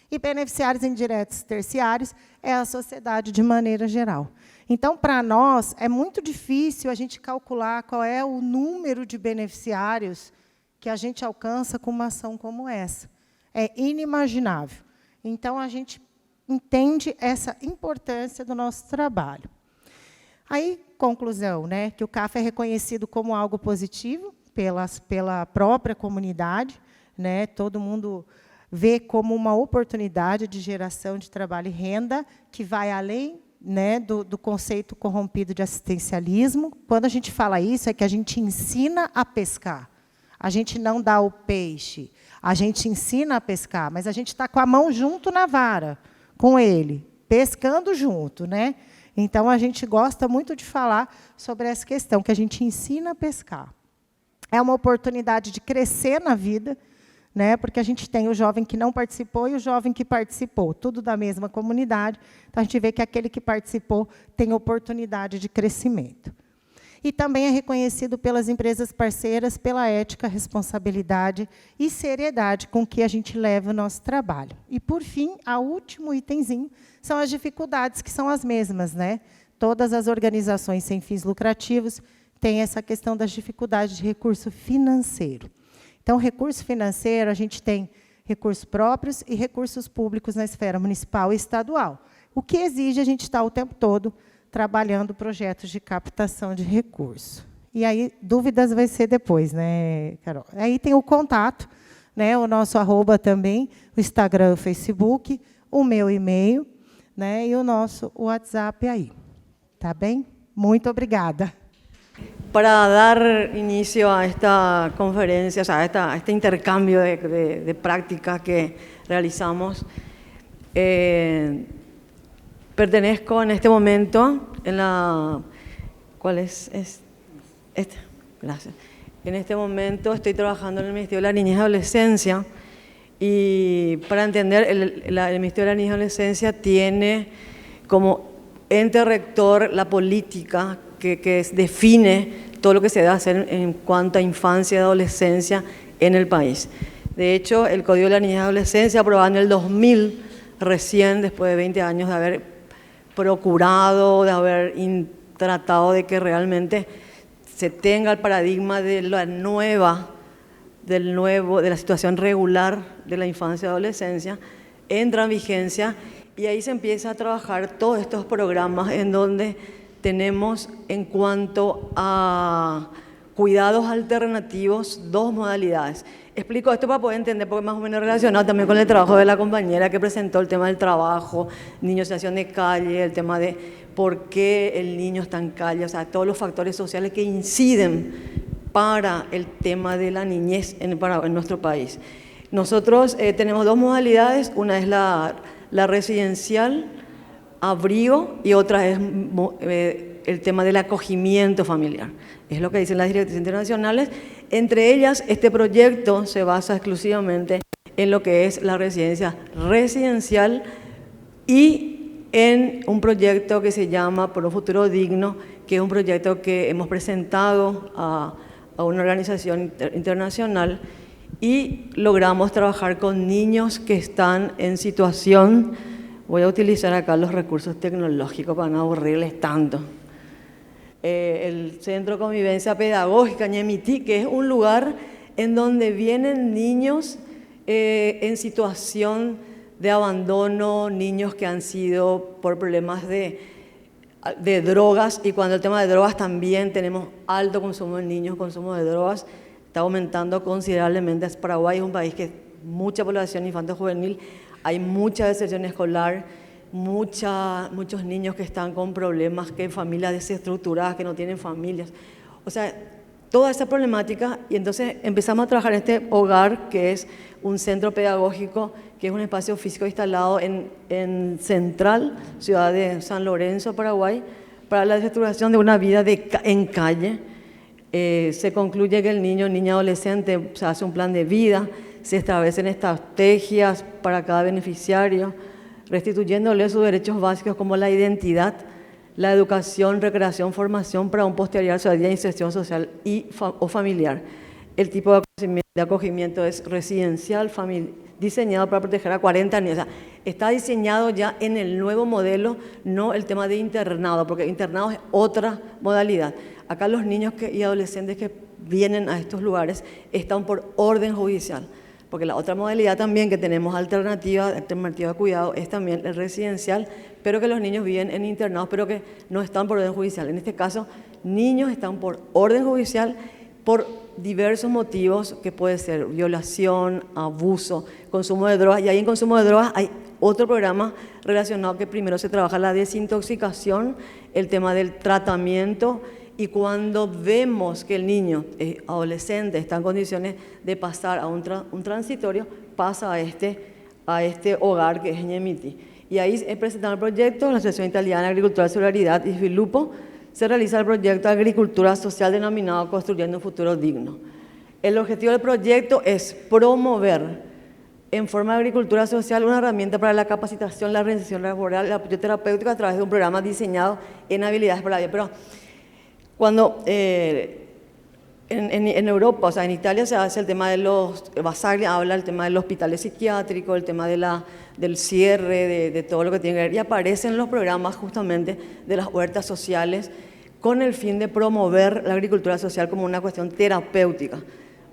E beneficiários indiretos terciários é a sociedade de maneira geral. Então, para nós, é muito difícil a gente calcular qual é o número de beneficiários que a gente alcança com uma ação como essa. É inimaginável. Então, a gente entende essa importância do nosso trabalho. Aí, conclusão, né, que o CAF é reconhecido como algo positivo pela própria comunidade, né, todo mundo vê como uma oportunidade de geração de trabalho e renda que vai além, né, do conceito corrompido de assistencialismo. Quando a gente fala isso, é que a gente ensina a pescar. A gente não dá o peixe, a gente ensina a pescar, mas a gente está com a mão junto na vara, com ele, pescando junto, né? Então, a gente gosta muito de falar sobre essa questão, que a gente ensina a pescar. É uma oportunidade de crescer na vida, né, porque a gente tem o jovem que não participou e o jovem que participou, tudo da mesma comunidade. Então, a gente vê que aquele que participou tem oportunidade de crescimento. E também é reconhecido pelas empresas parceiras pela ética, responsabilidade e seriedade com que a gente leva o nosso trabalho. E, por fim, o último itemzinho são as dificuldades, que são as mesmas, né? Todas as organizações sem fins lucrativos têm essa questão das dificuldades de recurso financeiro. Então, recurso financeiro, a gente tem recursos próprios e recursos públicos na esfera municipal e estadual, o que exige a gente estar o tempo todo trabalhando projetos de captação de recurso. E aí, dúvidas vai ser depois, né, Carol? Aí tem o contato, né, o nosso @ também, o Instagram, o Facebook, o meu e-mail, né, e o nosso WhatsApp aí. Tá bem? Muito obrigada. Para dar inicio a esta conferencia, o sea, a este intercambio de prácticas que realizamos, pertenezco en este momento en la... ¿Cuál es? Esta. Gracias. En este momento estoy trabajando en el Ministerio de la Niñez y Adolescencia, y para entender, el Ministerio de la Niñez y Adolescencia tiene como ente rector la política que define todo lo que se debe hacer en cuanto a infancia y adolescencia en el país. De hecho, el Código de la Niñez y Adolescencia, aprobado en el 2000, recién después de 20 años de haber procurado, de haber tratado de que realmente se tenga el paradigma de la de la situación regular de la infancia y adolescencia, entra en vigencia y ahí se empieza a trabajar todos estos programas en donde tenemos en cuanto a cuidados alternativos 2 modalidades. Explico esto para poder entender, porque es más o menos relacionado también con el trabajo de la compañera que presentó el tema del trabajo, niños en situación de calle, el tema de por qué el niño está en calle, o sea, todos los factores sociales que inciden para el tema de la niñez en nuestro país. Nosotros tenemos 2 modalidades, una es la residencial, abrigo, y otra es el tema del acogimiento familiar. Es lo que dicen las directrices internacionales. Entre ellas, este proyecto se basa exclusivamente en lo que es la residencia residencial y en un proyecto que se llama Por un Futuro Digno, que es un proyecto que hemos presentado a una organización internacional y logramos trabajar con niños que están en situación, voy a utilizar acá los recursos tecnológicos para no aburrirles tanto. El Centro de Convivencia Pedagógica Ñemití, que es un lugar en donde vienen niños en situación de abandono, niños que han sido por problemas de drogas, y cuando el tema de drogas también tenemos alto consumo de niños, consumo de drogas, está aumentando considerablemente. Paraguay es un país que mucha población infanto-juvenil, hay mucha deserción escolar, muchos niños que están con problemas, que familias desestructuradas, que no tienen familias. O sea, toda esa problemática, y entonces empezamos a trabajar en este hogar, que es un centro pedagógico, que es un espacio físico instalado en Central, ciudad de San Lorenzo, Paraguay, para la desestructuración de una vida en calle. Se concluye que el niño, niña, adolescente, se hace un plan de vida, se establecen estrategias para cada beneficiario, restituyéndole sus derechos básicos como la identidad, la educación, recreación, formación para un posterior ciudadanía, inserción social o familiar. El tipo de acogimiento es residencial, diseñado para proteger a 40 niños. O sea, está diseñado ya en el nuevo modelo, no el tema de internado, porque internado es otra modalidad. Acá los niños y adolescentes que vienen a estos lugares están por orden judicial. Porque la otra modalidad también que tenemos alternativa de cuidado es también el residencial, pero que los niños viven en internados, pero que no están por orden judicial. En este caso, niños están por orden judicial por diversos motivos, que puede ser violación, abuso, consumo de drogas. Y ahí en consumo de drogas hay otro programa relacionado, que primero se trabaja la desintoxicación, el tema del tratamiento. Y cuando vemos que el niño adolescente está en condiciones de pasar a un transitorio, pasa a este hogar que es Ñemití. Y ahí presentado el proyecto, la Asociación Italiana de Agricultura y Solidaridad y Sviluppo, se realiza el proyecto de agricultura social denominado Construyendo un Futuro Digno. El objetivo del proyecto es promover en forma de agricultura social una herramienta para la capacitación, la reinserción laboral, el apoyo terapéutico a través de un programa diseñado en habilidades para la vida. Pero cuando en Europa, o sea, en Italia se hace el tema de Basaglia habla el tema de los hospitales psiquiátricos, el tema del cierre, de todo lo que tiene que ver, y aparecen los programas justamente de las huertas sociales con el fin de promover la agricultura social como una cuestión terapéutica.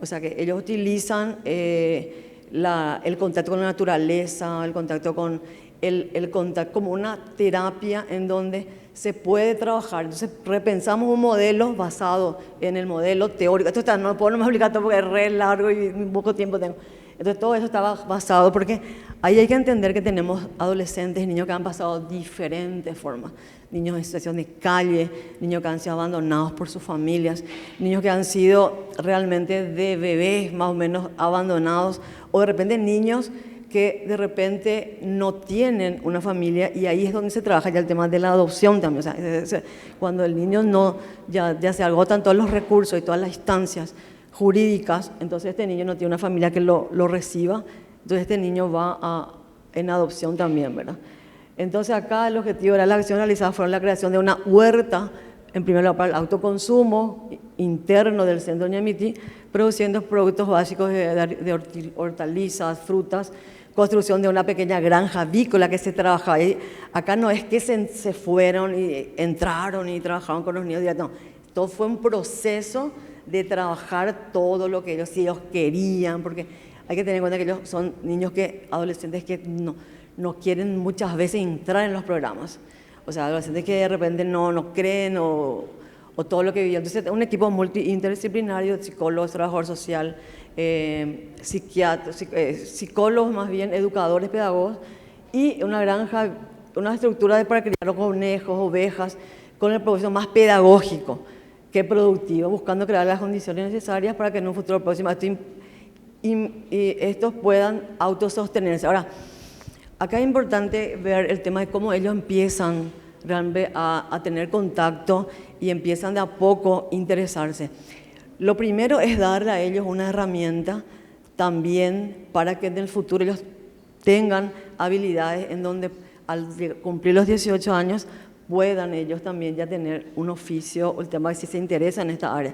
O sea, que ellos utilizan el contacto con la naturaleza, el contacto con el contacto como una terapia en donde se puede trabajar. Entonces repensamos un modelo basado en el modelo teórico. Esto no puedo explicar todo porque es re largo y poco tiempo tengo. Entonces todo eso estaba basado, porque ahí hay que entender que tenemos adolescentes, niños que han pasado diferentes formas. Niños en situación de calle, niños que han sido abandonados por sus familias, niños que han sido realmente de bebés más o menos abandonados, o de repente niños que de repente no tienen una familia, y ahí es donde se trabaja ya el tema de la adopción también. O sea, cuando el niño ya se agotan todos los recursos y todas las instancias jurídicas, entonces este niño no tiene una familia que lo reciba, entonces este niño va en adopción también, ¿verdad? Entonces acá el objetivo de la acción realizada fue la creación de una huerta, en primer lugar para el autoconsumo interno del centro Ñemití, produciendo productos básicos de hortalizas, frutas, construcción de una pequeña granja avícola que se trabaja ahí. Acá no es que se fueron y entraron y trabajaron con los niños, no, Todo fue un proceso de trabajar todo lo que si ellos querían, porque hay que tener en cuenta que ellos son niños adolescentes que no quieren muchas veces entrar en los programas. O sea, adolescentes que de repente no creen o todo lo que vivían. Entonces, un equipo interdisciplinario, psicólogos, trabajador social, psiquiatras, psicólogos más bien, educadores, pedagogos, y una granja, una estructura para criar los conejos, ovejas, con el propósito más pedagógico que productivo, buscando crear las condiciones necesarias para que en un futuro próximo estos puedan autosostenerse. Ahora, acá es importante ver el tema de cómo ellos empiezan realmente a tener contacto y empiezan de a poco a interesarse. Lo primero es darle a ellos una herramienta también para que en el futuro ellos tengan habilidades en donde al cumplir los 18 años puedan ellos también ya tener un oficio o el tema de si se interesan en esta área.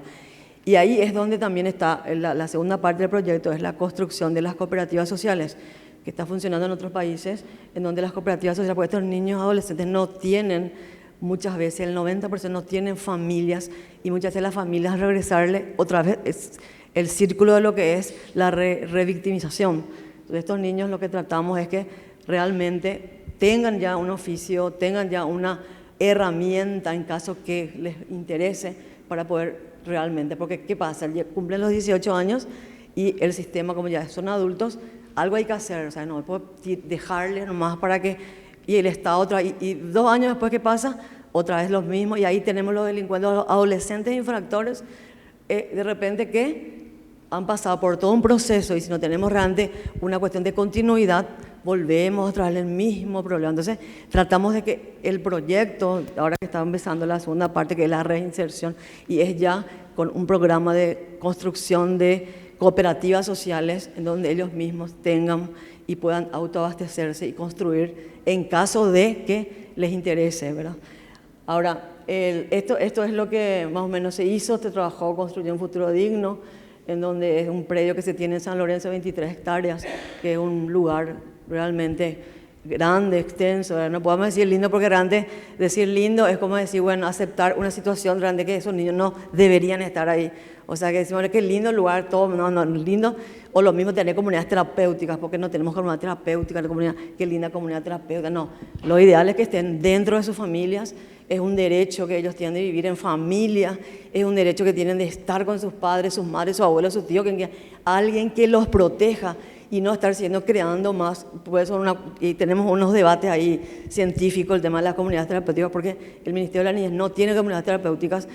Y ahí es donde también está la segunda parte del proyecto, es la construcción de las cooperativas sociales, que está funcionando en otros países, en donde las cooperativas sociales, porque estos niños adolescentes no tienen, muchas veces el 90% no tienen familias, y muchas veces las familias regresarle otra vez es el círculo de lo que es la revictimización. Entonces estos niños lo que tratamos es que realmente tengan ya un oficio, tengan ya una herramienta en caso que les interese para poder realmente, porque ¿qué pasa? Cumplen los 18 años y el sistema, como ya son adultos, algo hay que hacer, o sea, no puedo dejarles nomás para que, y el Estado y 2 años después, ¿qué pasa? Otra vez los mismos, y ahí tenemos los delincuentes, los adolescentes infractores, de repente que han pasado por todo un proceso, y si no tenemos realmente una cuestión de continuidad, volvemos a traer el mismo problema. Entonces, tratamos de que el proyecto, ahora que está empezando la segunda parte, que es la reinserción, y es ya con un programa de construcción de cooperativas sociales en donde ellos mismos tengan y puedan autoabastecerse y construir en caso de que les interese, ¿verdad? Ahora, esto es lo que más o menos se hizo, se trabajó Construyendo un Futuro Digno, en donde es un predio que se tiene en San Lorenzo, 23 hectáreas, que es un lugar realmente grande, extenso, ¿verdad? No podemos decir lindo porque realmente decir lindo es como decir, bueno, aceptar una situación grande que esos niños no deberían estar ahí. O sea, que decimos, qué lindo lugar, todo, no, lindo. O lo mismo tener comunidades terapéuticas, porque no tenemos comunidad terapéutica, qué linda comunidad terapéutica. No, lo ideal es que estén dentro de sus familias. Es un derecho que ellos tienen de vivir en familia, es un derecho que tienen de estar con sus padres, sus madres, sus abuelos, sus tíos, alguien que los proteja y no estar creando más. Pues y tenemos unos debates ahí científicos, el tema de las comunidades terapéuticas, porque el Ministerio de la Niñez no tiene comunidades terapéuticas,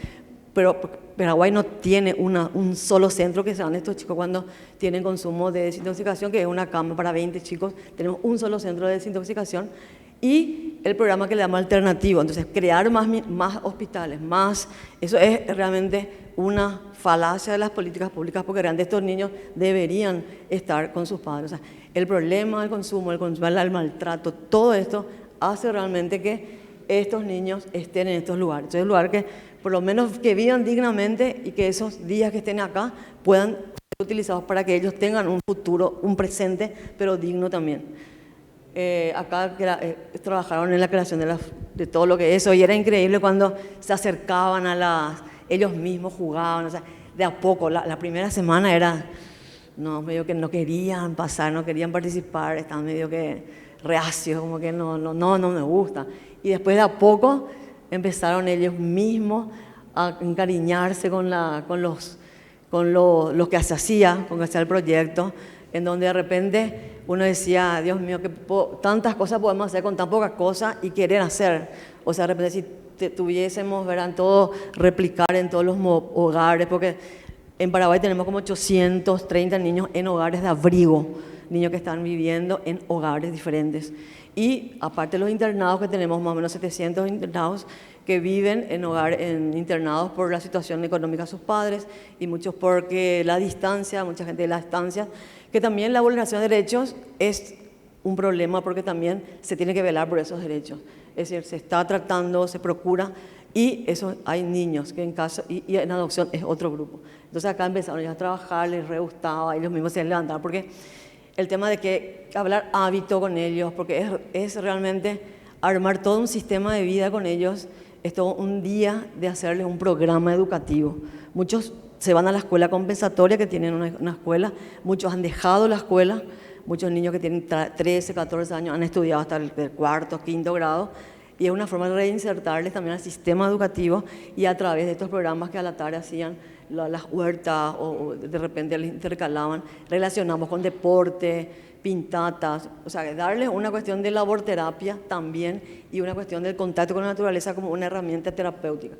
pero Paraguay no tiene un solo centro que sean estos chicos cuando tienen consumo de desintoxicación, que es una cama para 20 chicos, tenemos un solo centro de desintoxicación. Y el programa que le llama alternativo, entonces crear más hospitales, eso es realmente una falacia de las políticas públicas, porque realmente estos niños deberían estar con sus padres. O sea, el problema del consumo, el maltrato, todo esto hace realmente que estos niños estén en estos lugares. Entonces, es un lugar que por lo menos que vivan dignamente y que esos días que estén acá puedan ser utilizados para que ellos tengan un futuro, un presente, pero digno también. Acá trabajaron en la creación de todo lo que es eso, y era increíble cuando se acercaban ellos mismos jugaban, o sea, de a poco, la primera semana era, medio que no querían pasar, no querían participar, estaban medio que reacios, como que no me gusta, y después de a poco empezaron ellos mismos a encariñarse con lo que se hacía, con que hacía el proyecto, en donde de repente uno decía, Dios mío, que tantas cosas podemos hacer con tan pocas cosas y querer hacer. O sea, de repente si tuviésemos, verán, todo replicar en todos los hogares, porque en Paraguay tenemos como 830 niños en hogares de abrigo, niños que están viviendo en hogares diferentes. Y aparte de los internados, que tenemos más o menos 700 internados que viven en internados por la situación económica de sus padres, y muchos porque la distancia, mucha gente de la distancia, que también la vulneración de derechos es un problema porque también se tiene que velar por esos derechos. Es decir, se está tratando, se procura, y eso hay niños que en caso, y en adopción es otro grupo. Entonces acá empezaron ya a trabajar, les re gustaba, ellos mismos se levantaban, porque el tema de que hablar hábito con ellos, porque es realmente armar todo un sistema de vida con ellos, es todo un día de hacerles un programa educativo. Muchos se van a la escuela compensatoria, que tienen una escuela, muchos han dejado la escuela, muchos niños que tienen 13, 14 años han estudiado hasta el cuarto, quinto grado, y es una forma de reinsertarles también al sistema educativo, y a través de estos programas que a la tarde hacían las huertas o de repente les intercalaban, relacionamos con deporte, pintatas, o sea, darles una cuestión de laborterapia también y una cuestión del contacto con la naturaleza como una herramienta terapéutica.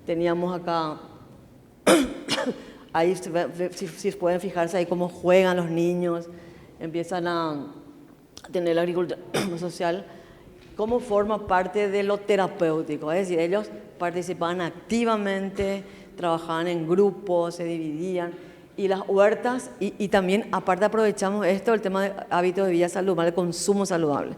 Teníamos acá, ahí si pueden fijarse ahí cómo juegan los niños, empiezan a tener la agricultura social, cómo forma parte de lo terapéutico, es decir, ellos participaban activamente, trabajaban en grupos, se dividían, y las huertas, y también aparte aprovechamos esto, el tema de hábitos de vida saludable, el consumo saludable.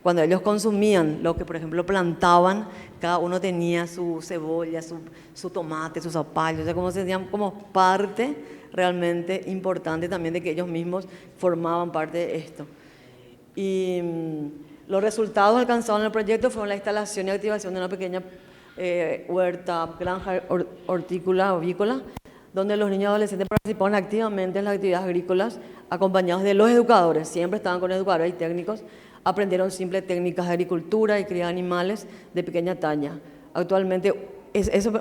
Cuando ellos consumían lo que, por ejemplo, plantaban, cada uno tenía su cebolla, su tomate, su zapallo, o sea, como se sentían como parte realmente importante también de que ellos mismos formaban parte de esto. Y los resultados alcanzados en el proyecto fueron la instalación y activación de una pequeña huerta, granja hortícola o avícola, donde los niños y adolescentes participaban activamente en las actividades agrícolas, acompañados de los educadores, siempre estaban con educadores y técnicos, aprendieron simples técnicas de agricultura y cría de animales de pequeña talla. Actualmente,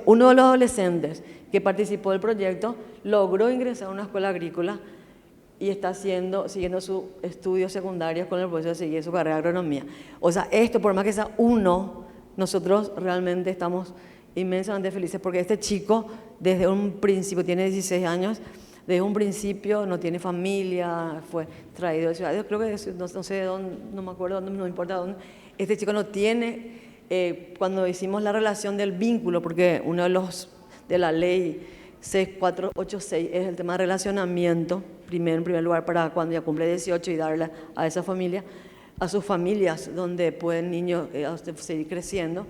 uno de los adolescentes que participó del proyecto logró ingresar a una escuela agrícola y está siguiendo sus estudios secundarios con el propósito de seguir su carrera de agronomía. O sea, esto, por más que sea uno, nosotros realmente estamos inmensamente felices porque este chico, desde un principio, tiene 16 años, desde un principio no tiene familia, fue traído de ciudad, yo creo que no sé de dónde, no me acuerdo dónde, no importa dónde, este chico no tiene, cuando hicimos la relación del vínculo, porque uno de la ley 6486 es el tema de relacionamiento, en primer lugar para cuando ya cumple 18 y darle a esa familia, a sus familias donde pueden niños seguir creciendo.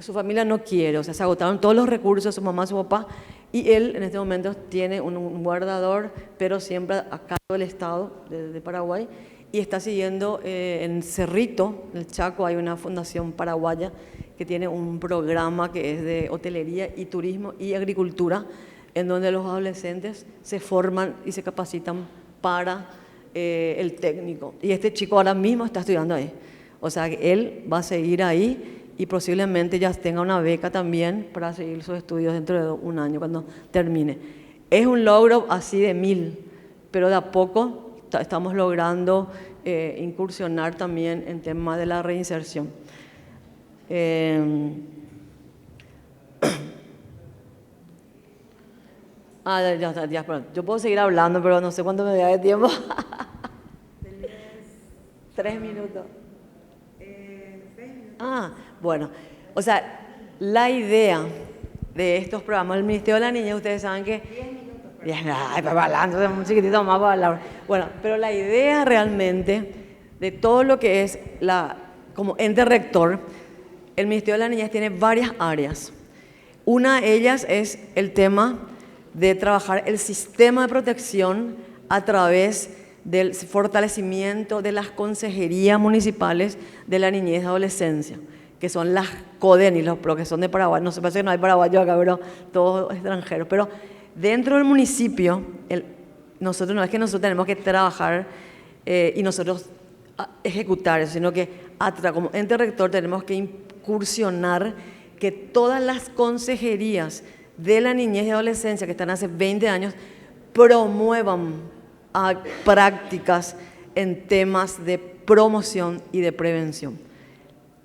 Su familia no quiere, o sea, se agotaron todos los recursos de su mamá, su papá, y él en este momento tiene un guardador, pero siempre a cargo del Estado de Paraguay, y está siguiendo en Cerrito, en el Chaco, hay una fundación paraguaya que tiene un programa que es de hotelería y turismo y agricultura, en donde los adolescentes se forman y se capacitan para el técnico. Y este chico ahora mismo está estudiando ahí, o sea, que él va a seguir ahí, y posiblemente ya tenga una beca también para seguir sus estudios dentro de un año cuando termine. Es un logro así de 1000, pero de a poco estamos logrando incursionar también en temas de la reinserción. Yo puedo seguir hablando, pero no sé cuánto me da de tiempo. 3 minutos. Bueno, o sea, la idea de estos programas del Ministerio de la Niñez, ustedes saben que... 10 minutos. Ay, para hablando, un chiquitito más para hablar. Bueno, pero la idea realmente de todo lo que es como ente rector, el Ministerio de la Niñez tiene varias áreas. Una de ellas es el tema de trabajar el sistema de protección a través del fortalecimiento de las consejerías municipales de la niñez y adolescencia, que son las CODENI, los que son de Paraguay. No sé, parece que no hay paraguayos acá, pero todos extranjeros. Pero dentro del municipio, nosotros no es que nosotros tenemos que trabajar y nosotros ejecutar eso, sino que como ente rector tenemos que incursionar que todas las consejerías de la niñez y adolescencia que están hace 20 años promuevan prácticas en temas de promoción y de prevención.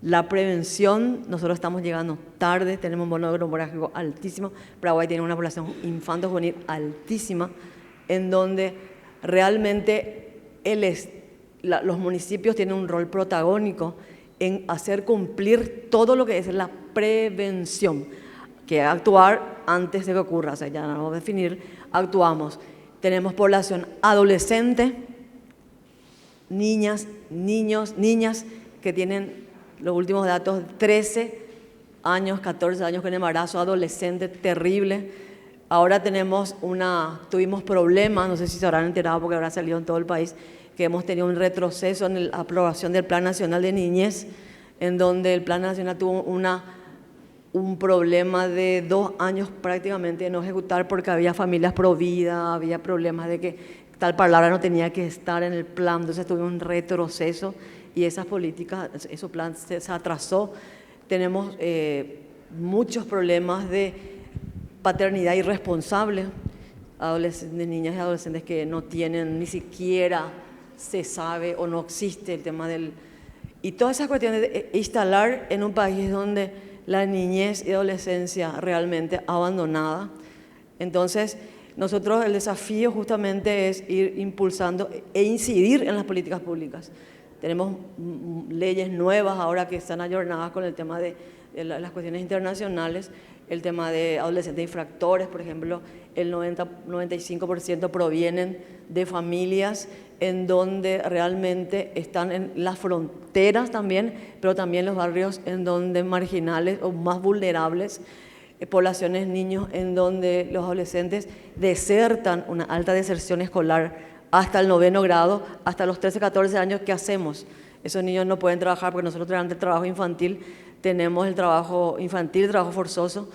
La prevención, nosotros estamos llegando tarde, tenemos un bono demográfico altísimo. Paraguay tiene una población infanto-juvenil altísima, en donde realmente los municipios tienen un rol protagónico en hacer cumplir todo lo que es la prevención, que es actuar antes de que ocurra, o sea, ya no vamos a definir, actuamos. Tenemos población adolescente, niñas, niños, niñas que tienen los últimos datos 13 años, 14 años con embarazo adolescente terrible. Ahora tuvimos problemas, no sé si se habrán enterado porque habrá salido en todo el país, que hemos tenido un retroceso en la aprobación del Plan Nacional de Niñez en donde el Plan Nacional tuvo un problema de 2 años prácticamente de no ejecutar porque había familias pro vida, había problemas de que tal palabra no tenía que estar en el plan, entonces tuvo un retroceso y esas políticas, ese plan se atrasó. Tenemos muchos problemas de paternidad irresponsable, de niñas y adolescentes que no tienen, ni siquiera se sabe o no existe el tema del... Y todas esas cuestiones de instalar en un país donde la niñez y adolescencia realmente abandonada. Entonces, nosotros el desafío justamente es ir impulsando e incidir en las políticas públicas. Tenemos leyes nuevas ahora que están ayornadas con el tema de las cuestiones internacionales, el tema de adolescentes infractores, por ejemplo, el 95% provienen de familias en donde realmente están en las fronteras también, pero también los barrios en donde marginales o más vulnerables, poblaciones, niños, en donde los adolescentes desertan, una alta deserción escolar hasta el 9º grado, hasta los 13, 14 años. ¿Qué hacemos? Esos niños no pueden trabajar porque nosotros durante el trabajo infantil tenemos el trabajo infantil, el trabajo forzoso.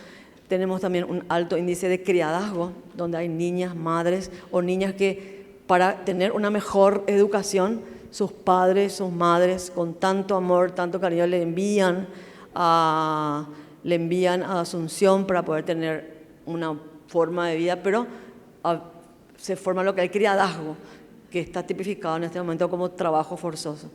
Tenemos también un alto índice de criadazgo, donde hay niñas, madres o niñas que para tener una mejor educación, sus padres, sus madres, con tanto amor, tanto cariño, le envían a Asunción para poder tener una forma de vida, pero se forma lo que hay criadazgo, que está tipificado en este momento como trabajo forzoso.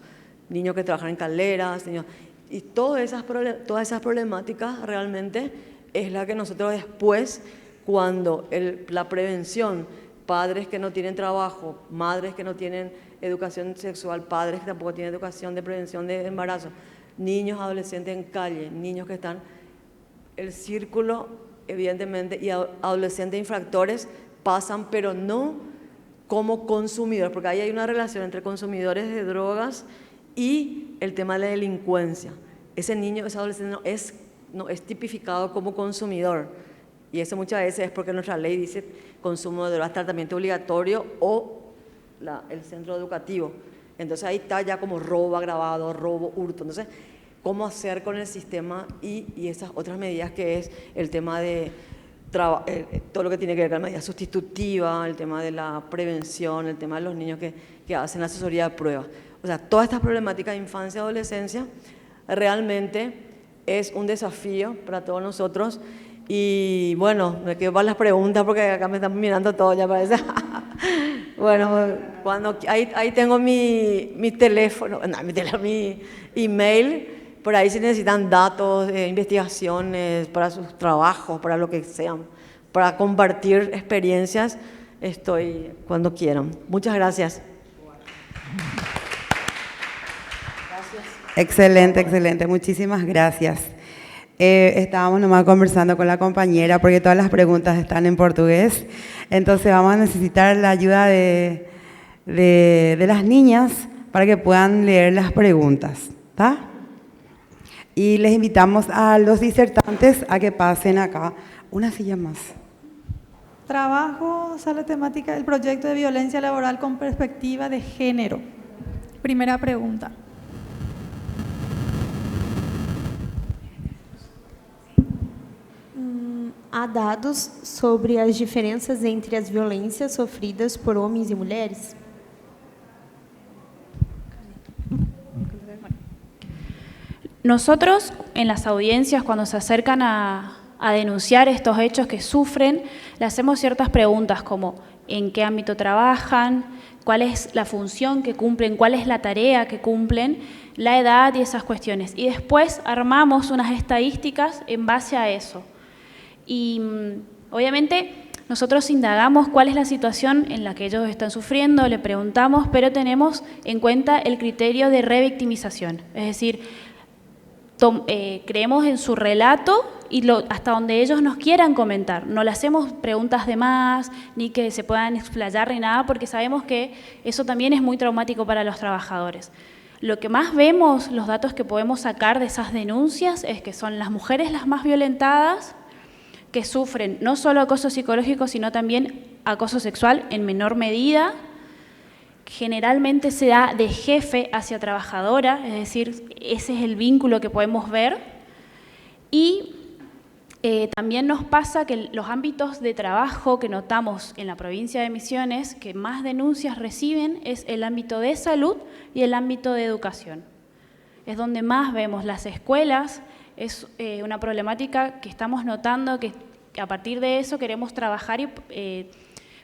Niños que trabajan en caleras, niños, y todas esas problemáticas realmente es la que nosotros después, cuando la prevención, padres que no tienen trabajo, madres que no tienen educación sexual, padres que tampoco tienen educación de prevención de embarazo, niños, adolescentes en calle, niños que están, el círculo evidentemente, y adolescentes infractores pasan, pero no como consumidores, porque ahí hay una relación entre consumidores de drogas y el tema de la delincuencia. Ese niño, ese adolescente no es tipificado como consumidor, y eso muchas veces es porque nuestra ley dice consumo de drogas, tratamiento obligatorio o el centro educativo. Entonces ahí está ya como robo agravado, robo, hurto. Entonces, ¿cómo hacer con el sistema y esas otras medidas que es el tema de todo lo que tiene que ver con la medida sustitutiva, el tema de la prevención, el tema de los niños que hacen la asesoría de pruebas? O sea, todas estas problemáticas de infancia y adolescencia realmente es un desafío para todos nosotros. Y bueno, me quedo para las preguntas porque acá me están mirando todo, ya parece. Bueno, ahí tengo mi teléfono, mi email, por ahí si necesitan datos, investigaciones para sus trabajos, para lo que sean, para compartir experiencias, estoy cuando quieran. Muchas gracias. Excelente, excelente. Muchísimas gracias. Estábamos nomás conversando con la compañera porque todas las preguntas están en portugués. Entonces vamos a necesitar la ayuda de las niñas para que puedan leer las preguntas, ¿tá? Y les invitamos a los disertantes a que pasen acá. Una silla más. Trabajo sobre la temática del proyecto de violencia laboral con perspectiva de género. Primera pregunta. Há dados sobre as diferenças entre as violências sofridas por homens e mulheres? Nosotros, en las audiencias, cuando se acercan a denunciar estos hechos que sufren, le hacemos ciertas preguntas como en qué ámbito trabajan, cuál es la función que cumplen, cuál es la tarea que cumplen, la edad y esas cuestiones. Y después armamos unas estadísticas en base a eso. Y obviamente nosotros indagamos cuál es la situación en la que ellos están sufriendo, le preguntamos, pero tenemos en cuenta el criterio de revictimización. Es decir, creemos en su relato y hasta donde ellos nos quieran comentar. No le hacemos preguntas de más, ni que se puedan explayar ni nada, porque sabemos que eso también es muy traumático para los trabajadores. Lo que más vemos, los datos que podemos sacar de esas denuncias, es que son las mujeres las más violentadas, que sufren no solo acoso psicológico, sino también acoso sexual en menor medida, generalmente se da de jefe hacia trabajadora, es decir, ese es el vínculo que podemos ver. Y también nos pasa que los ámbitos de trabajo que notamos en la provincia de Misiones, que más denuncias reciben, es el ámbito de salud y el ámbito de educación. Es donde más vemos las escuelas, es una problemática que estamos notando que a partir de eso queremos trabajar y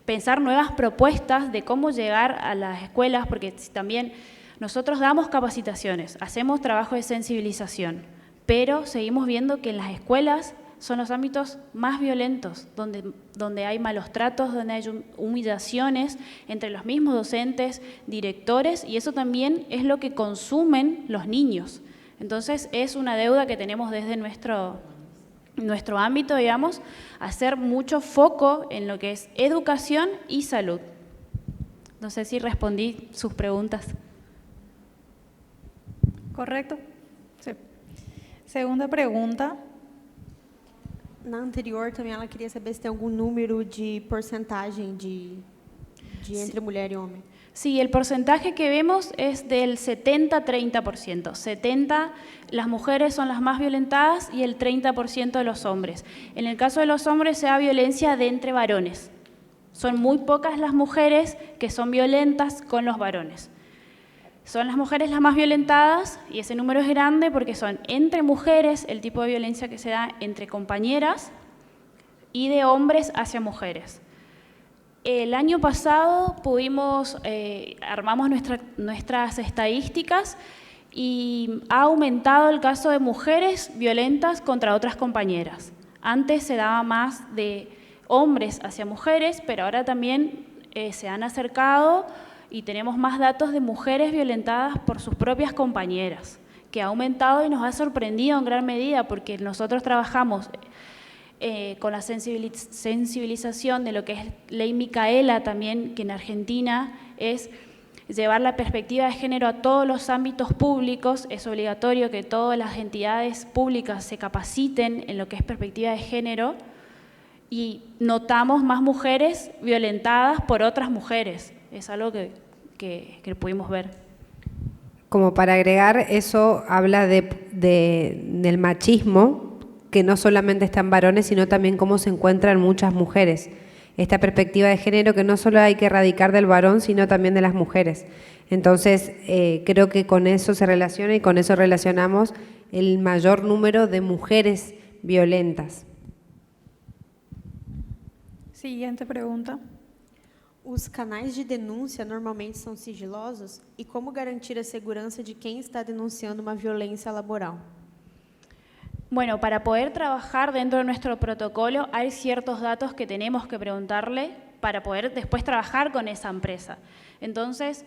pensar nuevas propuestas de cómo llegar a las escuelas, porque también nosotros damos capacitaciones, hacemos trabajo de sensibilización, pero seguimos viendo que en las escuelas son los ámbitos más violentos, donde hay malos tratos, donde hay humillaciones entre los mismos docentes, directores, y eso también es lo que consumen los niños. Entonces es una deuda que tenemos desde nuestro ámbito, digamos, hacer mucho foco en lo que es educación y salud. No sé si respondí sus preguntas. ¿Correcto? Sí. Segunda pregunta. Na anterior também ela queria saber se tem algum número de porcentagem de entre mulher e homem. Sí, el porcentaje que vemos es del 70-30%. 70 las mujeres son las más violentadas y el 30% de los hombres. En el caso de los hombres se da violencia de entre varones. Son muy pocas las mujeres que son violentas con los varones. Son las mujeres las más violentadas y ese número es grande porque son entre mujeres el tipo de violencia que se da entre compañeras y de hombres hacia mujeres. El año pasado armamos nuestras estadísticas y ha aumentado el caso de mujeres violentas contra otras compañeras. Antes se daba más de hombres hacia mujeres, pero ahora también se han acercado y tenemos más datos de mujeres violentadas por sus propias compañeras, que ha aumentado y nos ha sorprendido en gran medida porque nosotros trabajamos con la sensibilización de lo que es Ley Micaela también, que en Argentina es llevar la perspectiva de género a todos los ámbitos públicos. Es obligatorio que todas las entidades públicas se capaciten en lo que es perspectiva de género y notamos más mujeres violentadas por otras mujeres. Es algo que pudimos ver. Como para agregar, eso habla del machismo, que no solamente está en varones, sino también cómo se encuentran muchas mujeres. Esta perspectiva de género que no solo hay que erradicar del varón, sino también de las mujeres. Entonces, creo que con eso se relaciona y con eso relacionamos el mayor número de mujeres violentas. Siguiente pregunta. Os canais de denúncia normalmente são sigilosos? E como garantir a segurança de quem está denunciando uma violência laboral? Bueno, para poder trabajar dentro de nuestro protocolo hay ciertos datos que tenemos que preguntarle para poder después trabajar con esa empresa. Entonces,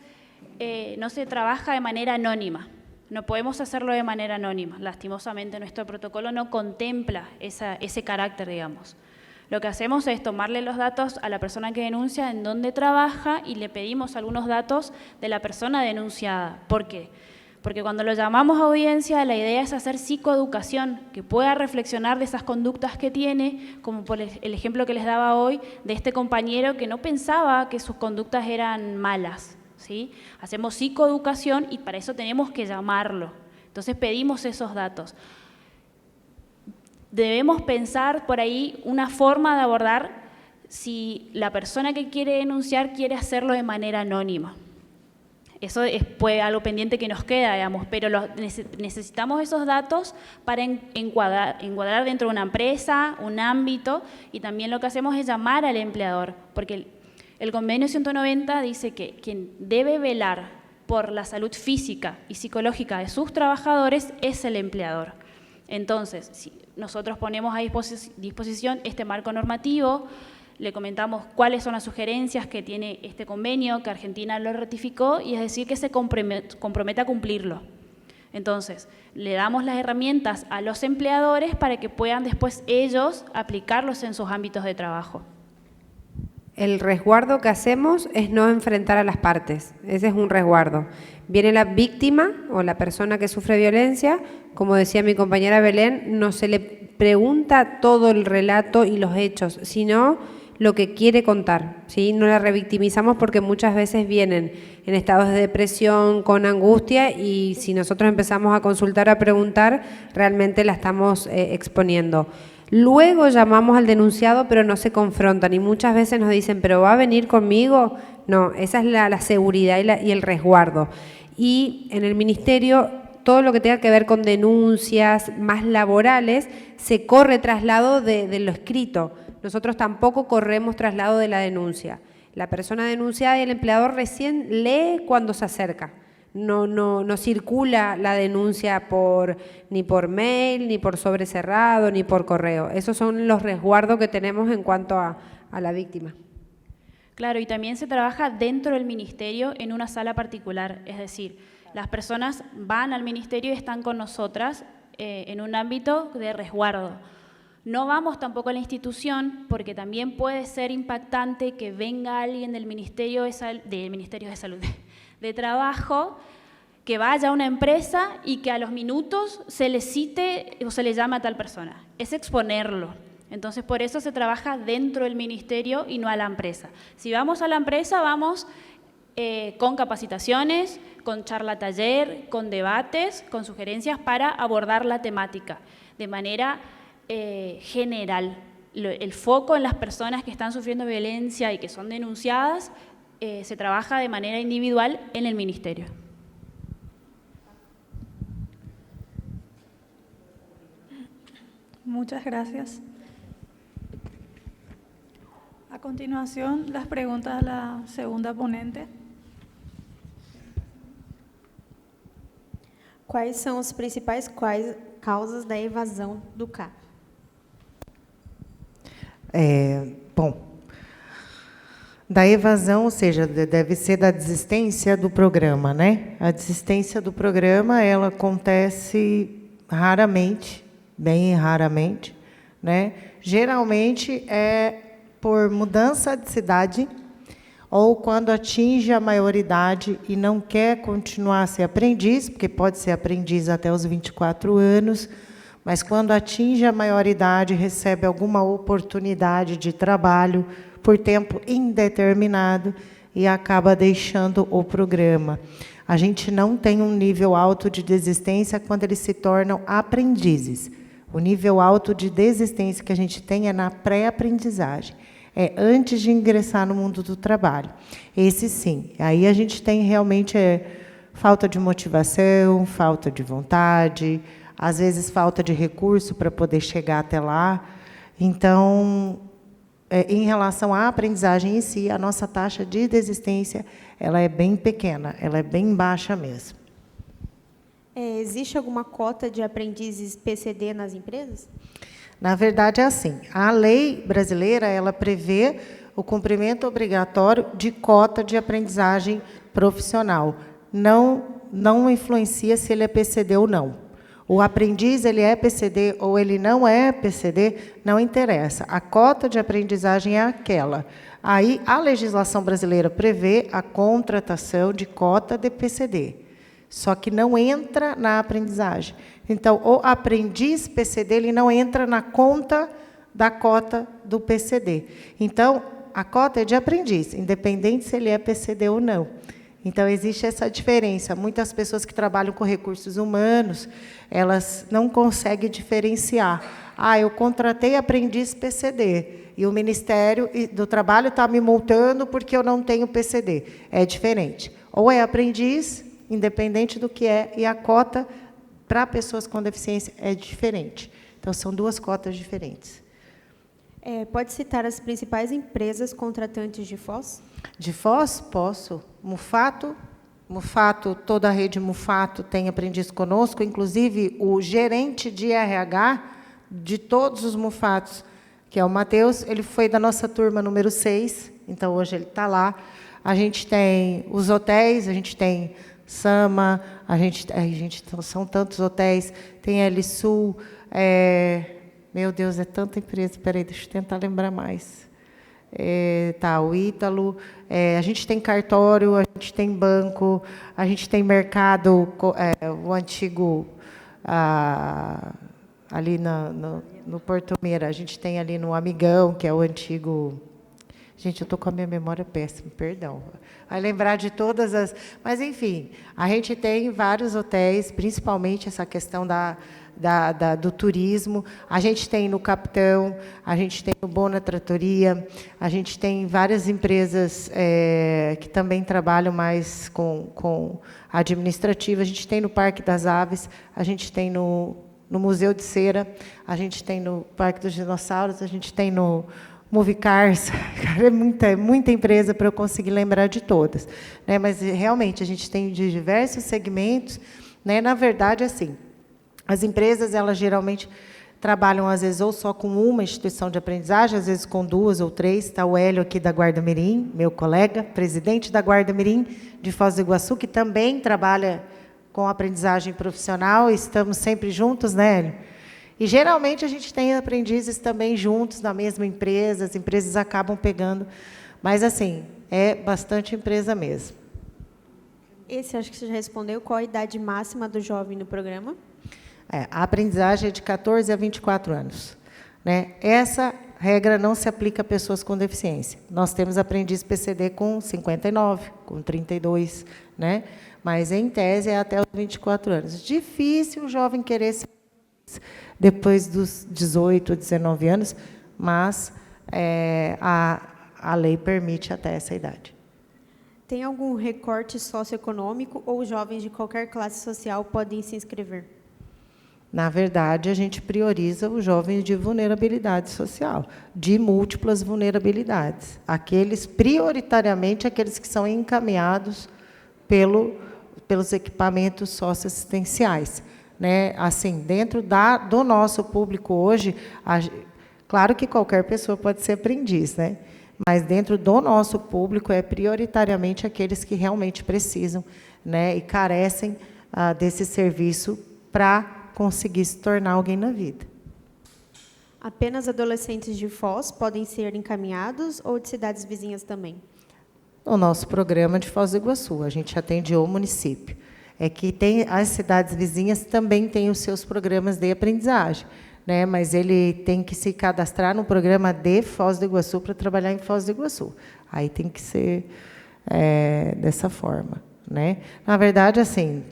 no se trabaja de manera anónima, no podemos hacerlo de manera anónima. Lastimosamente, nuestro protocolo no contempla ese carácter, digamos. Lo que hacemos es tomarle los datos a la persona que denuncia en dónde trabaja y le pedimos algunos datos de la persona denunciada. ¿Por qué? Porque cuando lo llamamos a audiencia, la idea es hacer psicoeducación, que pueda reflexionar de esas conductas que tiene, como por el ejemplo que les daba hoy, de este compañero que no pensaba que sus conductas eran malas, ¿sí? Hacemos psicoeducación y para eso tenemos que llamarlo. Entonces pedimos esos datos. Debemos pensar por ahí una forma de abordar si la persona que quiere denunciar quiere hacerlo de manera anónima. Eso es algo pendiente que nos queda, digamos, pero necesitamos esos datos para encuadrar dentro de una empresa, un ámbito, y también lo que hacemos es llamar al empleador, porque el convenio 190 dice que quien debe velar por la salud física y psicológica de sus trabajadores es el empleador. Entonces, si nosotros ponemos a disposición este marco normativo, le comentamos cuáles son las sugerencias que tiene este convenio, que Argentina lo ratificó, y es decir, que se compromete a cumplirlo. Entonces, le damos las herramientas a los empleadores para que puedan después ellos aplicarlos en sus ámbitos de trabajo. El resguardo que hacemos es no enfrentar a las partes, ese es un resguardo. Viene la víctima o la persona que sufre violencia, como decía mi compañera Belén, no se le pregunta todo el relato y los hechos, sino lo que quiere contar, ¿sí? No la revictimizamos porque muchas veces vienen en estados de depresión, con angustia, y si nosotros empezamos a consultar, a preguntar, realmente la estamos exponiendo. Luego llamamos al denunciado, pero no se confrontan, y muchas veces nos dicen, ¿pero va a venir conmigo? No, esa es la seguridad y el resguardo. Y en el ministerio, todo lo que tenga que ver con denuncias más laborales, se corre traslado de lo escrito. Nosotros tampoco corremos traslado de la denuncia. La persona denunciada y el empleador recién lee cuando se acerca. No circula la denuncia ni por mail, ni por sobre cerrado, ni por correo. Esos son los resguardos que tenemos en cuanto a la víctima. Claro, y también se trabaja dentro del ministerio en una sala particular, es decir, las personas van al ministerio y están con nosotras en un ámbito de resguardo. No vamos tampoco a la institución porque también puede ser impactante que venga alguien del Ministerio de Salud, de Trabajo, que vaya a una empresa y que a los minutos se le cite o se le llame a tal persona. Es exponerlo. Entonces, por eso se trabaja dentro del ministerio y no a la empresa. Si vamos a la empresa, vamos con capacitaciones, con charla taller, con debates, con sugerencias para abordar la temática de manera general. El foco en las personas que están sufriendo violencia y que son denunciadas se trabaja de manera individual en el ministerio. Muchas gracias. A continuación, las preguntas a la segunda ponente. Quais são as principais causas da evasão do CAP? Bom, da evasão, ou seja, deve ser da desistência do programa, né? A desistência do programa, ela acontece raramente, bem raramente, né? Geralmente é por mudança de cidade ou quando atinge a maioridade e não quer continuar a ser aprendiz, porque pode ser aprendiz até os 24 anos, mas quando atinge a maioridade, recebe alguma oportunidade de trabalho por tempo indeterminado e acaba deixando o programa. A gente não tem um nível alto de desistência quando eles se tornam aprendizes. O nível alto de desistência que a gente tem é na pré-aprendizagem. É antes de ingressar no mundo do trabalho. Esse sim. Aí a gente tem realmente falta de motivação, falta de vontade, às vezes falta de recurso para poder chegar até lá. Então, em relação à aprendizagem em si, a nossa taxa de desistência ela é bem pequena, ela é bem baixa mesmo. Existe alguma cota de aprendizes PCD nas empresas? Na verdade, é assim. A lei brasileira ela prevê o cumprimento obrigatório de cota de aprendizagem profissional. Não influencia se ele é PCD ou não. O aprendiz ele é PCD ou ele não é PCD, não interessa. A cota de aprendizagem é aquela. Aí, a legislação brasileira prevê a contratação de cota de PCD, só que não entra na aprendizagem. Então, o aprendiz PCD ele não entra na conta da cota do PCD. Então, a cota é de aprendiz, independente se ele é PCD ou não. Então, existe essa diferença. Muitas pessoas que trabalham com recursos humanos, elas não conseguem diferenciar. Eu contratei aprendiz PCD, e o Ministério do Trabalho está me multando porque eu não tenho PCD. É diferente. Ou é aprendiz, independente do que é, e a cota para pessoas com deficiência é diferente. Então, são duas cotas diferentes. Pode citar as principais empresas contratantes de Foz? De Foz, posso. Mufato, toda a rede Mufato tem aprendiz conosco, inclusive o gerente de RH de todos os Mufatos, que é o Matheus, ele foi da nossa turma número 6, então hoje ele está lá. A gente tem os hotéis, a gente tem Sama, são tantos hotéis, tem L-Sul, meu Deus, é tanta empresa, espera aí, deixa eu tentar lembrar mais. O Ítalo, a gente tem cartório, a gente tem banco, a gente tem mercado, o antigo, ali no Porto Meira, a gente tem ali no Amigão, que é o antigo Gente, eu estou com a minha memória péssima, perdão. Vai lembrar de todas as... Mas, enfim, a gente tem vários hotéis, principalmente essa questão do turismo. A gente tem no Capitão, a gente tem no Bona Trattoria, a gente tem várias empresas que também trabalham mais com administrativa. A gente tem no Parque das Aves, a gente tem no Museu de Cera, a gente tem no Parque dos Dinossauros, a gente tem no Movicars. É muita empresa para eu conseguir lembrar de todas, né? Mas, realmente, a gente tem de diversos segmentos, né? Na verdade, assim, as empresas, elas geralmente trabalham, às vezes, ou só com uma instituição de aprendizagem, às vezes com 2 ou 3. Está o Hélio aqui da Guarda Mirim, meu colega, presidente da Guarda Mirim de Foz do Iguaçu, que também trabalha com aprendizagem profissional. Estamos sempre juntos, né, Hélio? E, geralmente, a gente tem aprendizes também juntos na mesma empresa, as empresas acabam pegando. Mas, assim, é bastante empresa mesmo. Esse acho que você já respondeu. Qual a idade máxima do jovem no programa? A aprendizagem é de 14 a 24 anos. Né? Essa regra não se aplica a pessoas com deficiência. Nós temos aprendiz PCD com 59, com 32, né? Mas, em tese, é até os 24 anos. Difícil o jovem querer ser depois dos 18, 19 anos, mas a lei permite até essa idade. Tem algum recorte socioeconômico ou jovens de qualquer classe social podem se inscrever? Na verdade, a gente prioriza os jovens de vulnerabilidade social, de múltiplas vulnerabilidades. Prioritariamente, aqueles que são encaminhados pelos equipamentos socioassistenciais. Né? Assim, dentro do nosso público hoje, claro que qualquer pessoa pode ser aprendiz, né? Mas dentro do nosso público é prioritariamente aqueles que realmente precisam, né? E carecem desse serviço para conseguir se tornar alguém na vida. Apenas adolescentes de Foz podem ser encaminhados ou de cidades vizinhas também? O nosso programa de Foz do Iguaçu, a gente atende o município. É que as cidades vizinhas também têm os seus programas de aprendizagem, né? Mas ele tem que se cadastrar no programa de Foz do Iguaçu para trabalhar em Foz do Iguaçu. Aí tem que ser dessa forma, né? Na verdade, assim,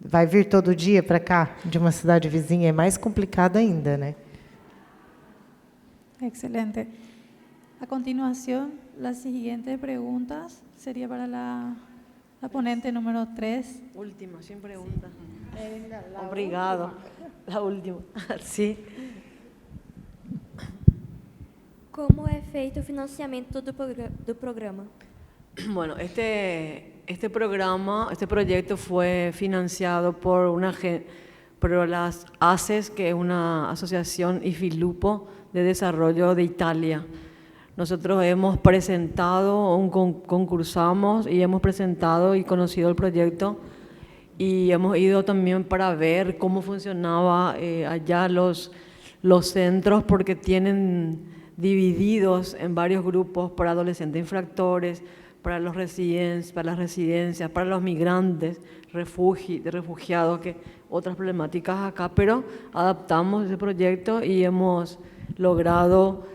vai vir todo dia para cá, de uma cidade vizinha, é mais complicado ainda, né? Excelente. A continuación, las siguientes preguntas sería para la ponente número 3. Última, sin pregunta. Obrigado. La última. Sí. Como é feito o financiamento do programa? Bueno, este proyecto fue financiado por las ACES, que es una asociación IFILUPO de desarrollo de Italia. Nosotros hemos presentado, concursamos y hemos presentado y conocido el proyecto, y hemos ido también para ver cómo funcionaba allá los centros, porque tienen divididos en varios grupos para adolescentes infractores, para las residencias, para los migrantes, refugiados, que otras problemáticas acá, pero adaptamos ese proyecto y hemos logrado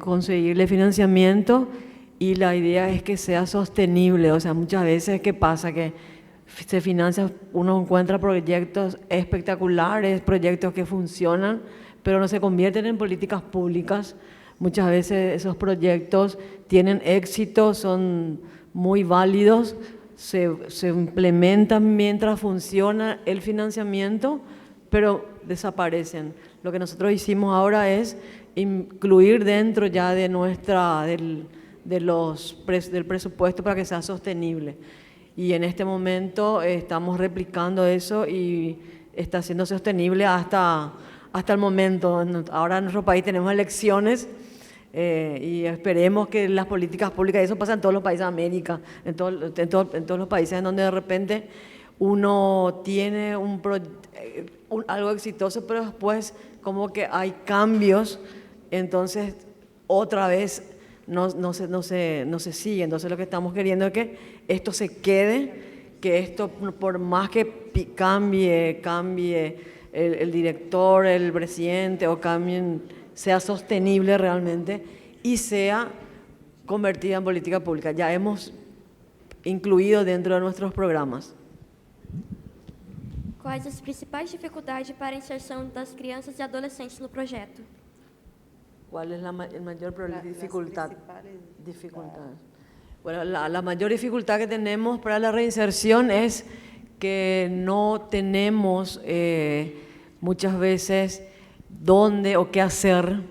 conseguirle financiamiento, y la idea es que sea sostenible. O sea, muchas veces, ¿qué pasa? Que se financia, uno encuentra proyectos espectaculares, proyectos que funcionan, pero no se convierten en políticas públicas. Muchas veces esos proyectos tienen éxito, son muy válidos, se implementan mientras funciona el financiamiento, pero desaparecen. Lo que nosotros hicimos ahora es incluir dentro ya de del presupuesto para que sea sostenible. Y en este momento estamos replicando eso y está siendo sostenible hasta el momento. Ahora en nuestro país tenemos elecciones y esperemos que las políticas públicas, y eso pasa en todos los países de América, en todos los países en donde de repente uno tiene algo exitoso, pero después como que hay cambios, entonces otra vez no se sigue. Entonces lo que estamos queriendo es que esto se quede, que esto, por más que cambie el director, el presidente, o cambien, sea sostenible realmente y sea convertida en política pública. Ya hemos incluído dentro de nuestros programas. Quais as principais dificuldades para a inserção das crianças e adolescentes no projeto? ¿Cuál es el mayor dificultad? Bueno, la mayor dificultad que tenemos para la reinserción es que no tenemos muchas veces dónde o qué hacer,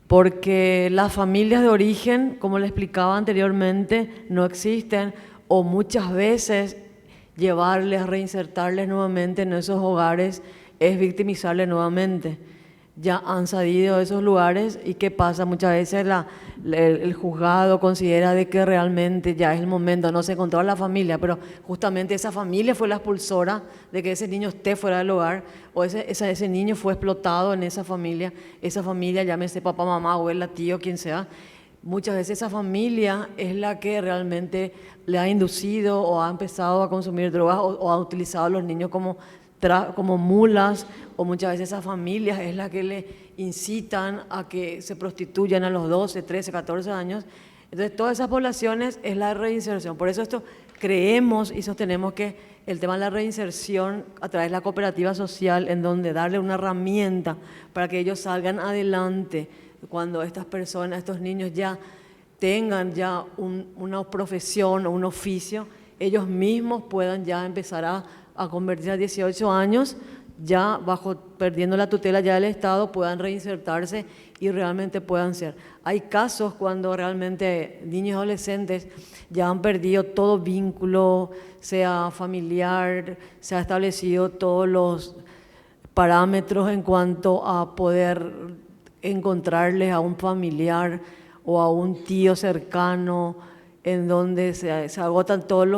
porque las familias de origen, como le explicaba anteriormente, no existen, o muchas veces llevarles, reinsertarles nuevamente en esos hogares es victimizarles nuevamente. Ya han salido de esos lugares y ¿qué pasa? Muchas veces el juzgado considera de que realmente ya es el momento, no se encontró a la familia, pero justamente esa familia fue la expulsora de que ese niño esté fuera del hogar, o ese niño fue explotado en esa familia, llámese papá, mamá, abuela, tío, quien sea. Muchas veces esa familia es la que realmente le ha inducido o ha empezado a consumir drogas o ha utilizado a los niños como mulas, o muchas veces esas familias es la que le incitan a que se prostituyan a los 12, 13, 14 años. Entonces, todas esas poblaciones es la reinserción. Por eso creemos y sostenemos que el tema de la reinserción a través de la cooperativa social, en donde darle una herramienta para que ellos salgan adelante cuando estas personas, estos niños ya tengan ya una profesión o un oficio, ellos mismos puedan ya empezar a convertirse a 18 años, ya perdiendo la tutela ya del Estado, puedan reinsertarse y realmente puedan ser. Hay casos cuando realmente niños y adolescentes ya han perdido todo vínculo, sea familiar, se ha establecido todos los parámetros en cuanto a poder encontrarles a un familiar o a un tío cercano, en donde se agotan todas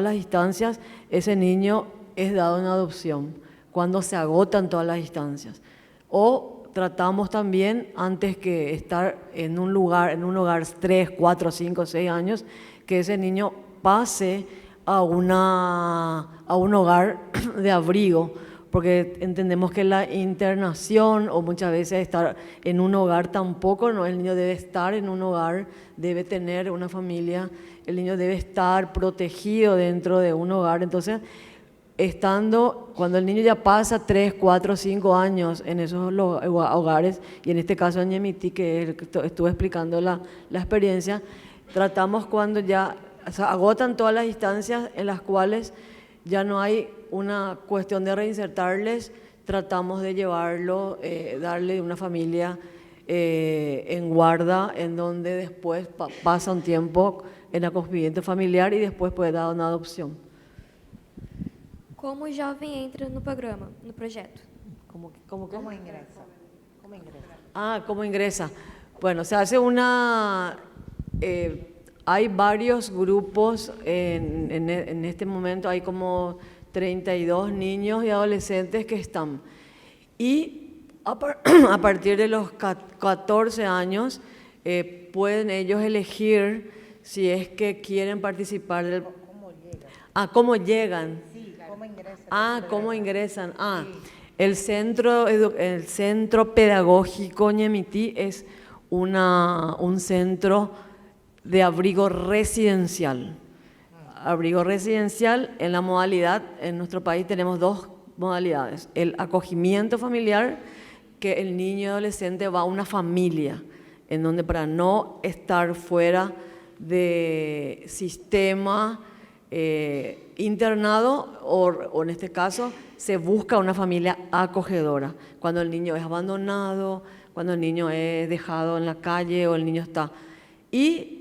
las instancias, ese niño es dado en adopción, cuando se agotan todas las instancias. O tratamos también, antes que estar en un hogar 3, 4, 5, 6 años, que ese niño pase a un hogar de abrigo, porque entendemos que la internación o muchas veces estar en un hogar tampoco, no, el niño debe estar en un hogar, debe tener una familia, el niño debe estar protegido dentro de un hogar. Entonces, cuando el niño ya pasa 3, 4, 5 años en esos hogares, y en este caso en Ñemití, que estuve explicando la experiencia, tratamos cuando ya se agotan todas las instancias en las cuales ya no hay una cuestión de reinsertarles, tratamos de llevarlo, darle una familia en guarda, en donde después pasa un tiempo en acogimiento familiar y después puede dar una adopción. Como o jovem entra no programa, no projeto? ¿Cómo ingresa? ¿Cómo ingresa? Bueno, se hace hay varios grupos, en este momento hay como 32 niños y adolescentes que están. Y a partir de los 14 años pueden ellos elegir si es que quieren participar del... ¿Cómo llegan? Sí, ¿cómo ingresan? ¿Cómo ingresan? El Centro Pedagógico Ñemití es un centro de abrigo residencial. Abrigo residencial en la modalidad, en nuestro país tenemos 2 modalidades. El acogimiento familiar, que el niño y adolescente va a una familia, en donde para no estar fuera de sistema internado, o en este caso se busca una familia acogedora. Cuando el niño es abandonado, cuando el niño es dejado en la calle o el niño está... Y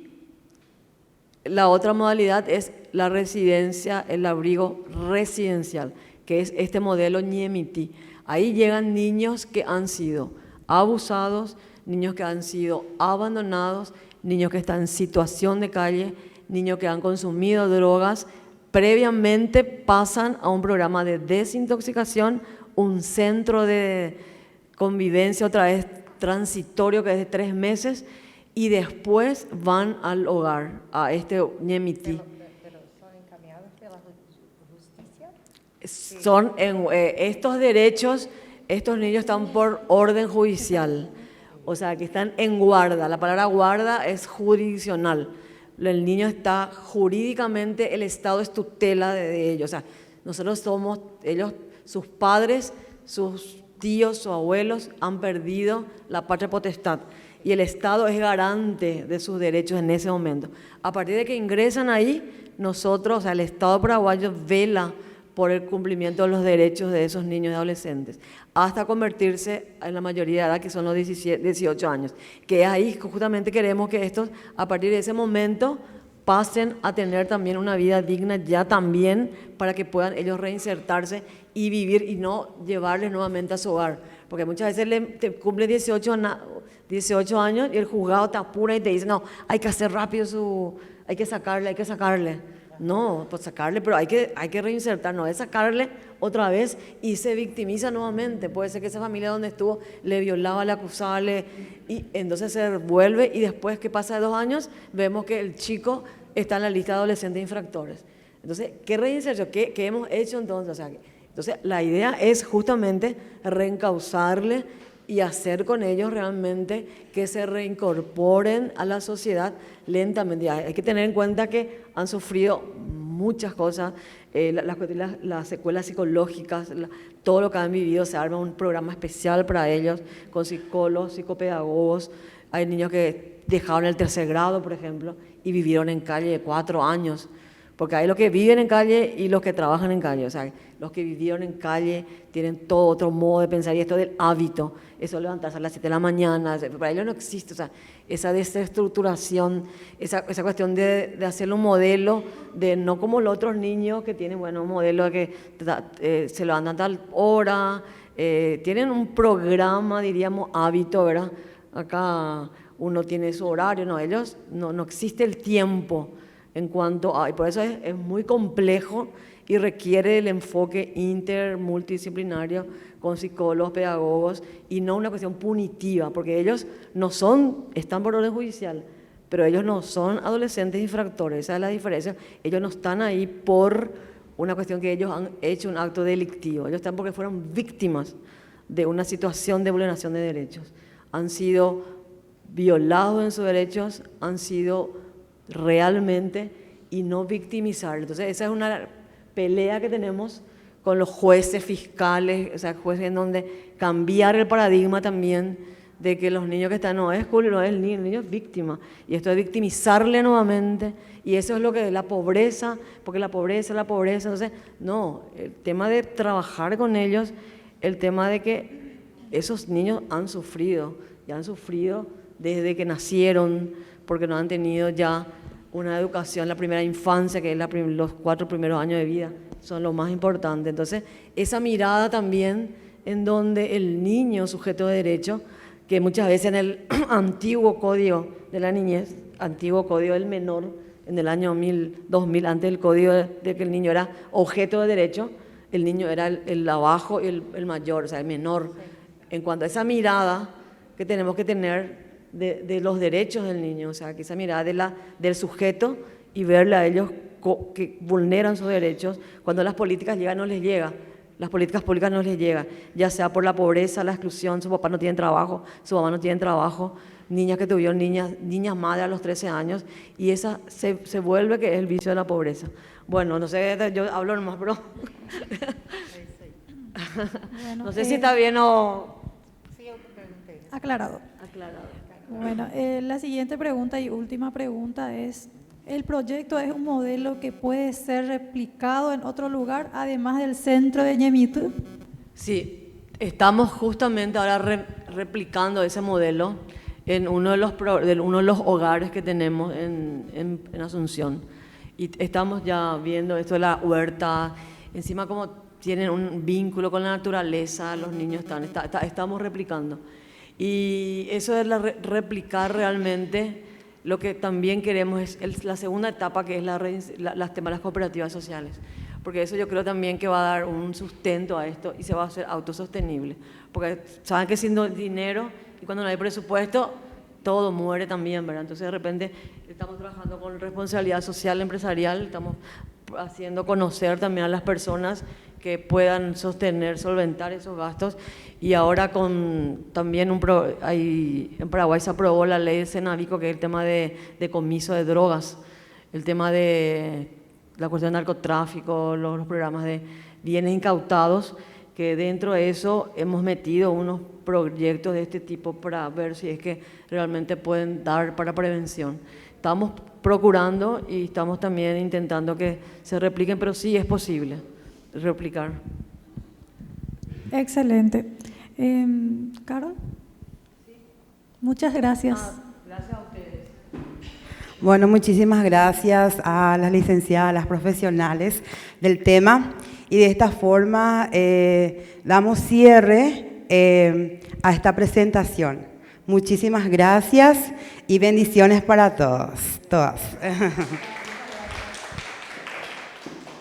la otra modalidad es la residencia, el abrigo residencial, que es este modelo Ñemití. Ahí llegan niños que han sido abusados, niños que han sido abandonados, niños que están en situación de calle, niños que han consumido drogas. Previamente pasan a un programa de desintoxicación, un centro de convivencia, otra vez transitorio, que es de 3 meses, y después van al hogar, a este Ñemití. Pero son encaminados por la justicia. Estos derechos, estos niños están por orden judicial. O sea, que están en guarda. La palabra guarda es jurisdiccional. El niño está jurídicamente, el Estado es tutela de ellos. O sea, nosotros somos, ellos, sus padres, sus tíos, sus abuelos han perdido la patria potestad. Y el Estado es garante de sus derechos en ese momento. A partir de que ingresan ahí, nosotros, o sea, el Estado paraguayo vela por el cumplimiento de los derechos de esos niños y adolescentes, hasta convertirse en la mayoría de edad, que son los 18 años. Que ahí justamente queremos que estos, a partir de ese momento, pasen a tener también una vida digna ya también, para que puedan ellos reinsertarse y vivir y no llevarles nuevamente a su hogar. Porque muchas veces te cumple 18 años y el juzgado te apura y te dice, no, hay que hacer rápido hay que sacarle. No, pues sacarle, pero hay que reinsertar, no es sacarle otra vez y se victimiza nuevamente. Puede ser que esa familia donde estuvo le violaba, le acusaba, y entonces se vuelve y después que pasa de 2 años vemos que el chico está en la lista de adolescentes infractores. Entonces, ¿qué reinserción? ¿Qué hemos hecho entonces? O sea, entonces, la idea es justamente reencauzarle y hacer con ellos realmente que se reincorporen a la sociedad lentamente. Hay que tener en cuenta que han sufrido muchas cosas, las secuelas psicológicas, todo lo que han vivido. Se arma un programa especial para ellos, con psicólogos, psicopedagogos. Hay niños que dejaron el 3er grado, por ejemplo, y vivieron en calle 4 años. Porque hay los que viven en calle y los que trabajan en calle. O sea, los que vivieron en calle tienen todo otro modo de pensar, y esto del hábito, eso de levantarse a las 7 de la mañana, para ellos no existe. O sea, esa desestructuración, esa cuestión de hacerlo un modelo, de no como los otros niños que tienen, bueno, un modelo de que se levantan a tal hora, tienen un programa, diríamos, hábito, ¿verdad? Acá uno tiene su horario, no, ellos no existe el tiempo. En cuanto a, y por eso es muy complejo y requiere el enfoque multidisciplinario con psicólogos, pedagogos, y no una cuestión punitiva, porque ellos están por orden judicial, pero ellos no son adolescentes infractores. Esa es la diferencia. Ellos no están ahí por una cuestión que ellos han hecho un acto delictivo. Ellos están porque fueron víctimas de una situación de vulneración de derechos. Han sido violados en sus derechos, han sido realmente, y no victimizar. Entonces esa es una pelea que tenemos con los jueces, fiscales, o sea, jueces en donde cambiar el paradigma también de que los niños que están, no es el niño es víctima, y esto es victimizarle nuevamente, y eso es lo que es la pobreza, porque la pobreza, entonces no, el tema de trabajar con ellos, el tema de que esos niños han sufrido desde que nacieron, porque no han tenido ya una educación, la primera infancia, que es los 4 primeros años de vida, son lo más importante. Entonces, esa mirada también en donde el niño, sujeto de derecho, que muchas veces en el antiguo código de la niñez, antiguo código del menor, en el año 2000, antes del código de que el niño era objeto de derecho, el niño era el abajo y el mayor, o sea, el menor. En cuanto a esa mirada que tenemos que tener de los derechos del niño, o sea, que esa mirada del sujeto, y verle a ellos que vulneran sus derechos, cuando las políticas llegan no les llega, las políticas públicas no les llegan, ya sea por la pobreza, la exclusión, su papá no tiene trabajo, su mamá no tiene trabajo, niñas que tuvieron niñas madres a los 13 años, y esa se vuelve que es el vicio de la pobreza. Bueno, no sé, yo hablo nomás, pero Bueno, no sé si está bien o... aclarado. Bueno, la siguiente pregunta y última pregunta es, ¿el proyecto es un modelo que puede ser replicado en otro lugar, además del centro de Ñemito? Sí, estamos justamente ahora replicando ese modelo en uno de los hogares que tenemos en Asunción. Y estamos ya viendo esto de la huerta, encima como tienen un vínculo con la naturaleza, los niños estamos replicando. Y eso es replicar realmente lo que también queremos, es la segunda etapa, que es las cooperativas sociales. Porque eso yo creo también que va a dar un sustento a esto y se va a hacer autosostenible. Porque saben que sin dinero y cuando no hay presupuesto, todo muere también, ¿verdad? Entonces de repente estamos trabajando con responsabilidad social empresarial, estamos haciendo conocer también a las personas que puedan sostener, solventar esos gastos. Y ahora también en Paraguay se aprobó la ley de Cenavico, que es el tema de decomiso de drogas, el tema de la cuestión del narcotráfico, los programas de bienes incautados, que dentro de eso hemos metido unos proyectos de este tipo para ver si es que realmente pueden dar para prevención. Estamos procurando y estamos también intentando que se repliquen, pero sí es posible replicar. Excelente. Carol. Muchas gracias. Gracias a ustedes. Bueno, muchísimas gracias a las licenciadas, a las profesionales del tema. Y de esta forma damos cierre a esta presentación. Muchísimas gracias y bendiciones para todos, todas.